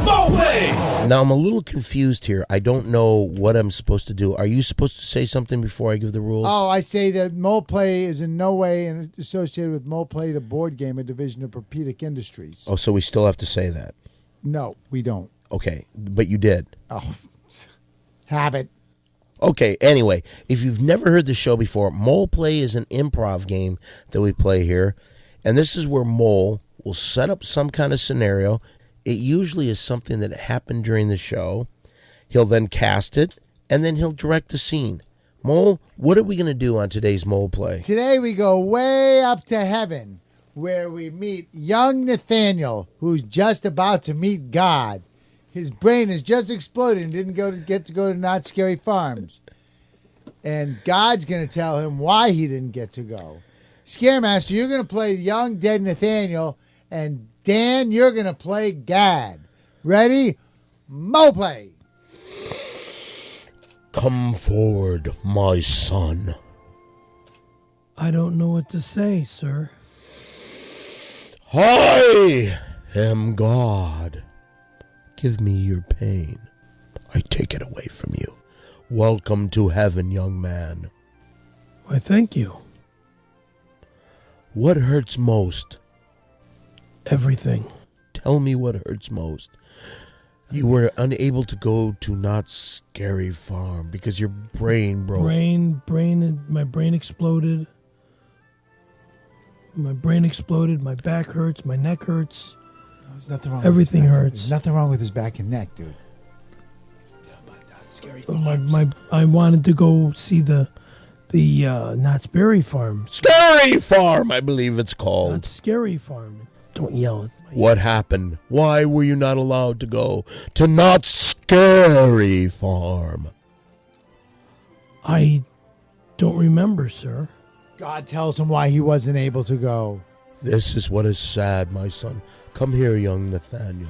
Speaker 1: Mole play.
Speaker 2: Now, I'm a little confused here. I don't know what I'm supposed to do. Are you supposed to say something before I give the rules?
Speaker 3: Oh, I say that Mole Play is in no way associated with Mole Play, the board game, a division of Propedic Industries.
Speaker 2: Oh, so we still have to say that.
Speaker 3: No, we don't.
Speaker 2: Okay, but you did.
Speaker 3: Oh, habit.
Speaker 2: Okay, anyway, if you've never heard the show before, Mole Play is an improv game that we play here. And this is where Mole will set up some kind of scenario. It usually is something that happened during the show. He'll then cast it, and then he'll direct the scene. Mole, what are we going to do on today's Mole Play?
Speaker 3: Today we go way up to heaven, where we meet young Nathaniel, who's just about to meet God. His brain has just exploded and didn't get to go to Not Scary Farms. And God's going to tell him why he didn't get to go. Scaremaster, you're going to play young dead Nathaniel, and Dan, you're going to play Gad. Ready? Mo play.
Speaker 2: Come forward, my son.
Speaker 4: I don't know what to say, sir.
Speaker 2: I am God. Give me your pain. I take it away from you. Welcome to heaven, young man.
Speaker 4: Why, thank you.
Speaker 2: What hurts most?
Speaker 4: Everything.
Speaker 2: Tell me what hurts most. You were unable to go to Not Scary Farm because your brain broke.
Speaker 4: My brain exploded. My brain exploded. My back hurts. My neck hurts.
Speaker 3: There's nothing wrong.
Speaker 4: Everything
Speaker 3: with his back.
Speaker 4: hurts.
Speaker 3: There's nothing wrong with his back and neck, dude.
Speaker 4: I wanted to go see the Knott's Berry Farm.
Speaker 2: Scary Farm, I believe it's called.
Speaker 4: Knott's Scary Farm. Don't yell at me.
Speaker 2: What happened? Why were you not allowed to go to Not Scary Farm?
Speaker 4: I don't remember, sir.
Speaker 3: God tells him why he wasn't able to go.
Speaker 2: This is what is sad, my son. Come here, young Nathaniel.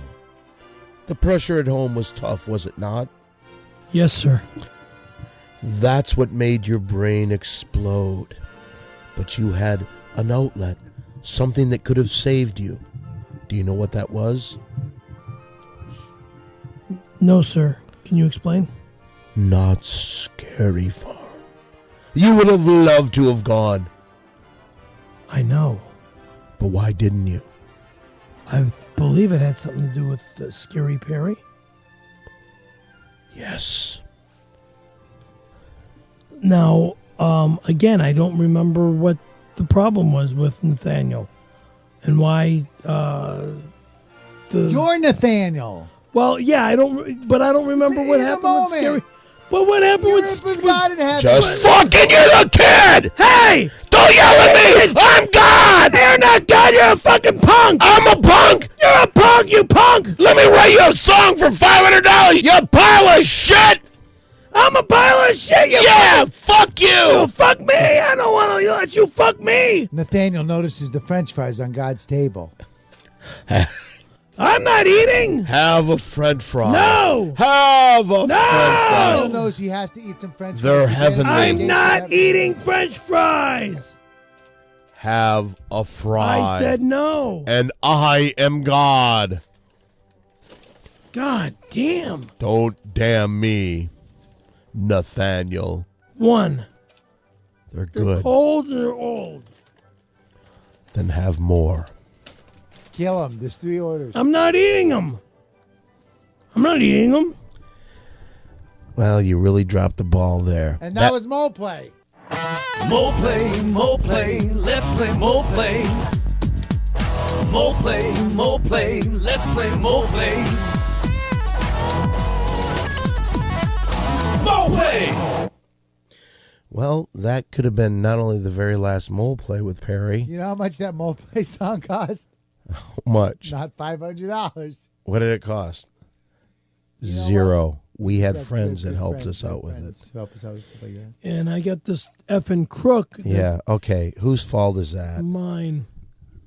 Speaker 2: The pressure at home was tough, was it not?
Speaker 4: Yes, sir.
Speaker 2: That's what made your brain explode. But you had an outlet, something that could have saved you. Do you know what that was?
Speaker 4: No, sir. Can you explain?
Speaker 2: Not Scary Farm. You would have loved to have gone.
Speaker 4: I know.
Speaker 2: But why didn't you?
Speaker 4: I believe it had something to do with Scary Perry.
Speaker 2: Yes.
Speaker 4: Now, again, I don't remember what the problem was with Nathaniel and why
Speaker 3: You're Nathaniel.
Speaker 4: Well, yeah, I don't remember what happened with Scary. But what happened with
Speaker 3: God in heaven?
Speaker 2: Just fucking you're the kid!
Speaker 4: Hey!
Speaker 2: Don't yell at me! I'm God!
Speaker 4: You're not God, you're a fucking punk!
Speaker 2: I'm a punk!
Speaker 4: You're a punk, you punk!
Speaker 2: Let me write you a song for $500, you pile of shit!
Speaker 4: I'm a pile of shit, you
Speaker 2: Yeah, fuck you!
Speaker 4: You fuck me! I don't want to let you fuck me!
Speaker 3: Nathaniel notices the French fries on God's table.
Speaker 4: I'm not eating!
Speaker 2: Have a French fry.
Speaker 4: No!
Speaker 2: Have a French fry.
Speaker 3: Nathaniel knows he has to eat some French
Speaker 2: They're
Speaker 3: fries.
Speaker 2: heavenly.
Speaker 4: I'm not eating French fries!
Speaker 2: Have a fry.
Speaker 4: I said no.
Speaker 2: And I am God.
Speaker 4: God damn.
Speaker 2: Don't damn me, Nathaniel.
Speaker 4: One.
Speaker 2: They're
Speaker 4: They're
Speaker 2: good.
Speaker 4: cold and they're old.
Speaker 2: Then have more.
Speaker 3: Kill him. There's 3 orders.
Speaker 4: I'm not eating them. I'm not eating them.
Speaker 2: Well, you really dropped the ball there.
Speaker 3: And that was Mole Play.
Speaker 1: Mole play, let's play mole play. Mole play, let's play mole play. Mole play!
Speaker 2: Well, that could have been not only the very last Mole Play with Perry.
Speaker 3: You know how much that Mole Play song cost?
Speaker 2: How much?
Speaker 3: Not $500.
Speaker 2: What did it cost?
Speaker 3: You know
Speaker 2: Zero. We had
Speaker 3: Good-
Speaker 2: friends
Speaker 3: good
Speaker 2: that helped
Speaker 3: friends,
Speaker 2: us out
Speaker 3: good
Speaker 2: with
Speaker 3: friends
Speaker 2: it.
Speaker 3: who help us out with stuff like that.
Speaker 4: And I got this effing crook.
Speaker 2: Yeah, okay. Whose fault is that?
Speaker 4: Mine.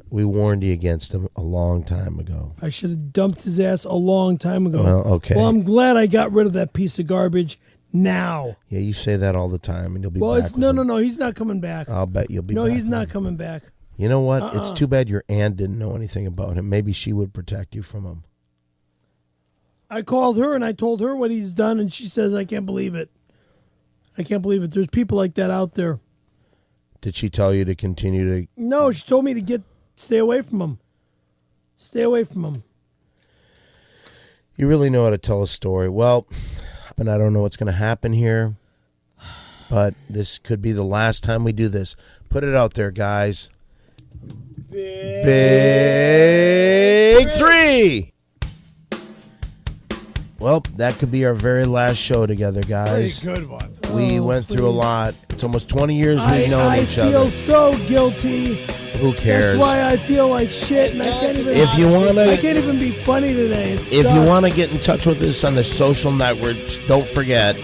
Speaker 2: We warned you against him a long time ago.
Speaker 4: I should have dumped his ass a long time ago.
Speaker 2: Well, okay.
Speaker 4: Well, I'm glad I got rid of that piece of garbage now.
Speaker 2: Yeah, you say that all the time, and you'll be
Speaker 4: Well,
Speaker 2: back
Speaker 4: it's
Speaker 2: with him.
Speaker 4: No. He's not coming back.
Speaker 2: I'll bet you'll be
Speaker 4: No,
Speaker 2: back
Speaker 4: he's
Speaker 2: with
Speaker 4: not
Speaker 2: him.
Speaker 4: coming back.
Speaker 2: You know what? It's too bad your aunt didn't know anything about him. Maybe she would protect you from him.
Speaker 4: I called her and I told her what he's done, and she says, I can't believe it. I can't believe it. There's people like that out there.
Speaker 2: Did she tell you to continue to...
Speaker 4: No, she told me to stay away from him. Stay away from him.
Speaker 2: You really know how to tell a story. Well, and I don't know what's going to happen here, but this could be the last time we do this. Put it out there, guys. Big three. Well, that could be our very last show together, guys.
Speaker 3: Pretty good one.
Speaker 2: We went through a lot. It's almost 20 years we've known each other.
Speaker 4: I feel so guilty.
Speaker 2: Who cares?
Speaker 4: That's why I feel like shit, and I can't even.
Speaker 2: If you want
Speaker 4: I can't even be funny today.
Speaker 2: If you want to get in touch with us on the social networks, don't forget,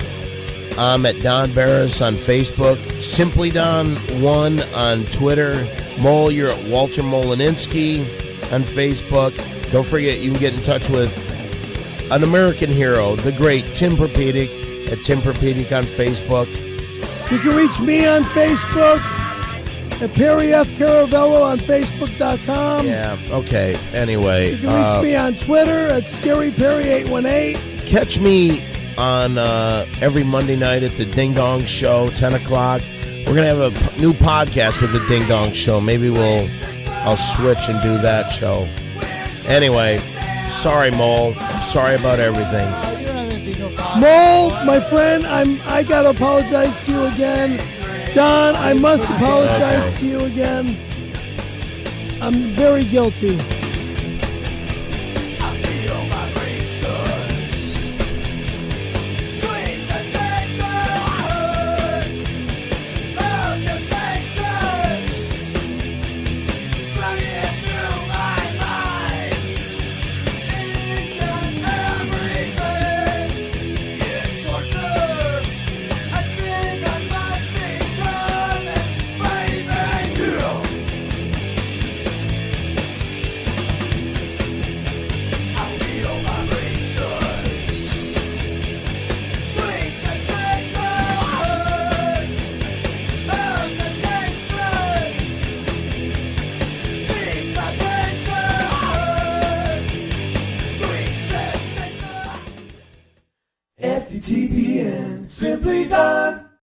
Speaker 2: I'm at Don Barris on Facebook, Simply Don1 on Twitter. Mole, you're at Walter Molininski on Facebook. Don't forget, you can get in touch with an American hero, the great Tim Perpedic, at Tim Perpedic on Facebook.
Speaker 4: You can reach me on Facebook at Perry F. Caravello on Facebook.com.
Speaker 2: Yeah, okay. Anyway.
Speaker 4: You can reach me on Twitter at ScaryPerry818.
Speaker 2: Catch me on every Monday night at the Ding Dong Show, 10 o'clock. We're going to have a new podcast with the Ding Dong Show. Maybe I'll switch and do that show. Anyway, sorry, Mole. I'm sorry about everything.
Speaker 4: Mole, my friend, I got to apologize to you again. Don, I must apologize to you again. I'm very guilty.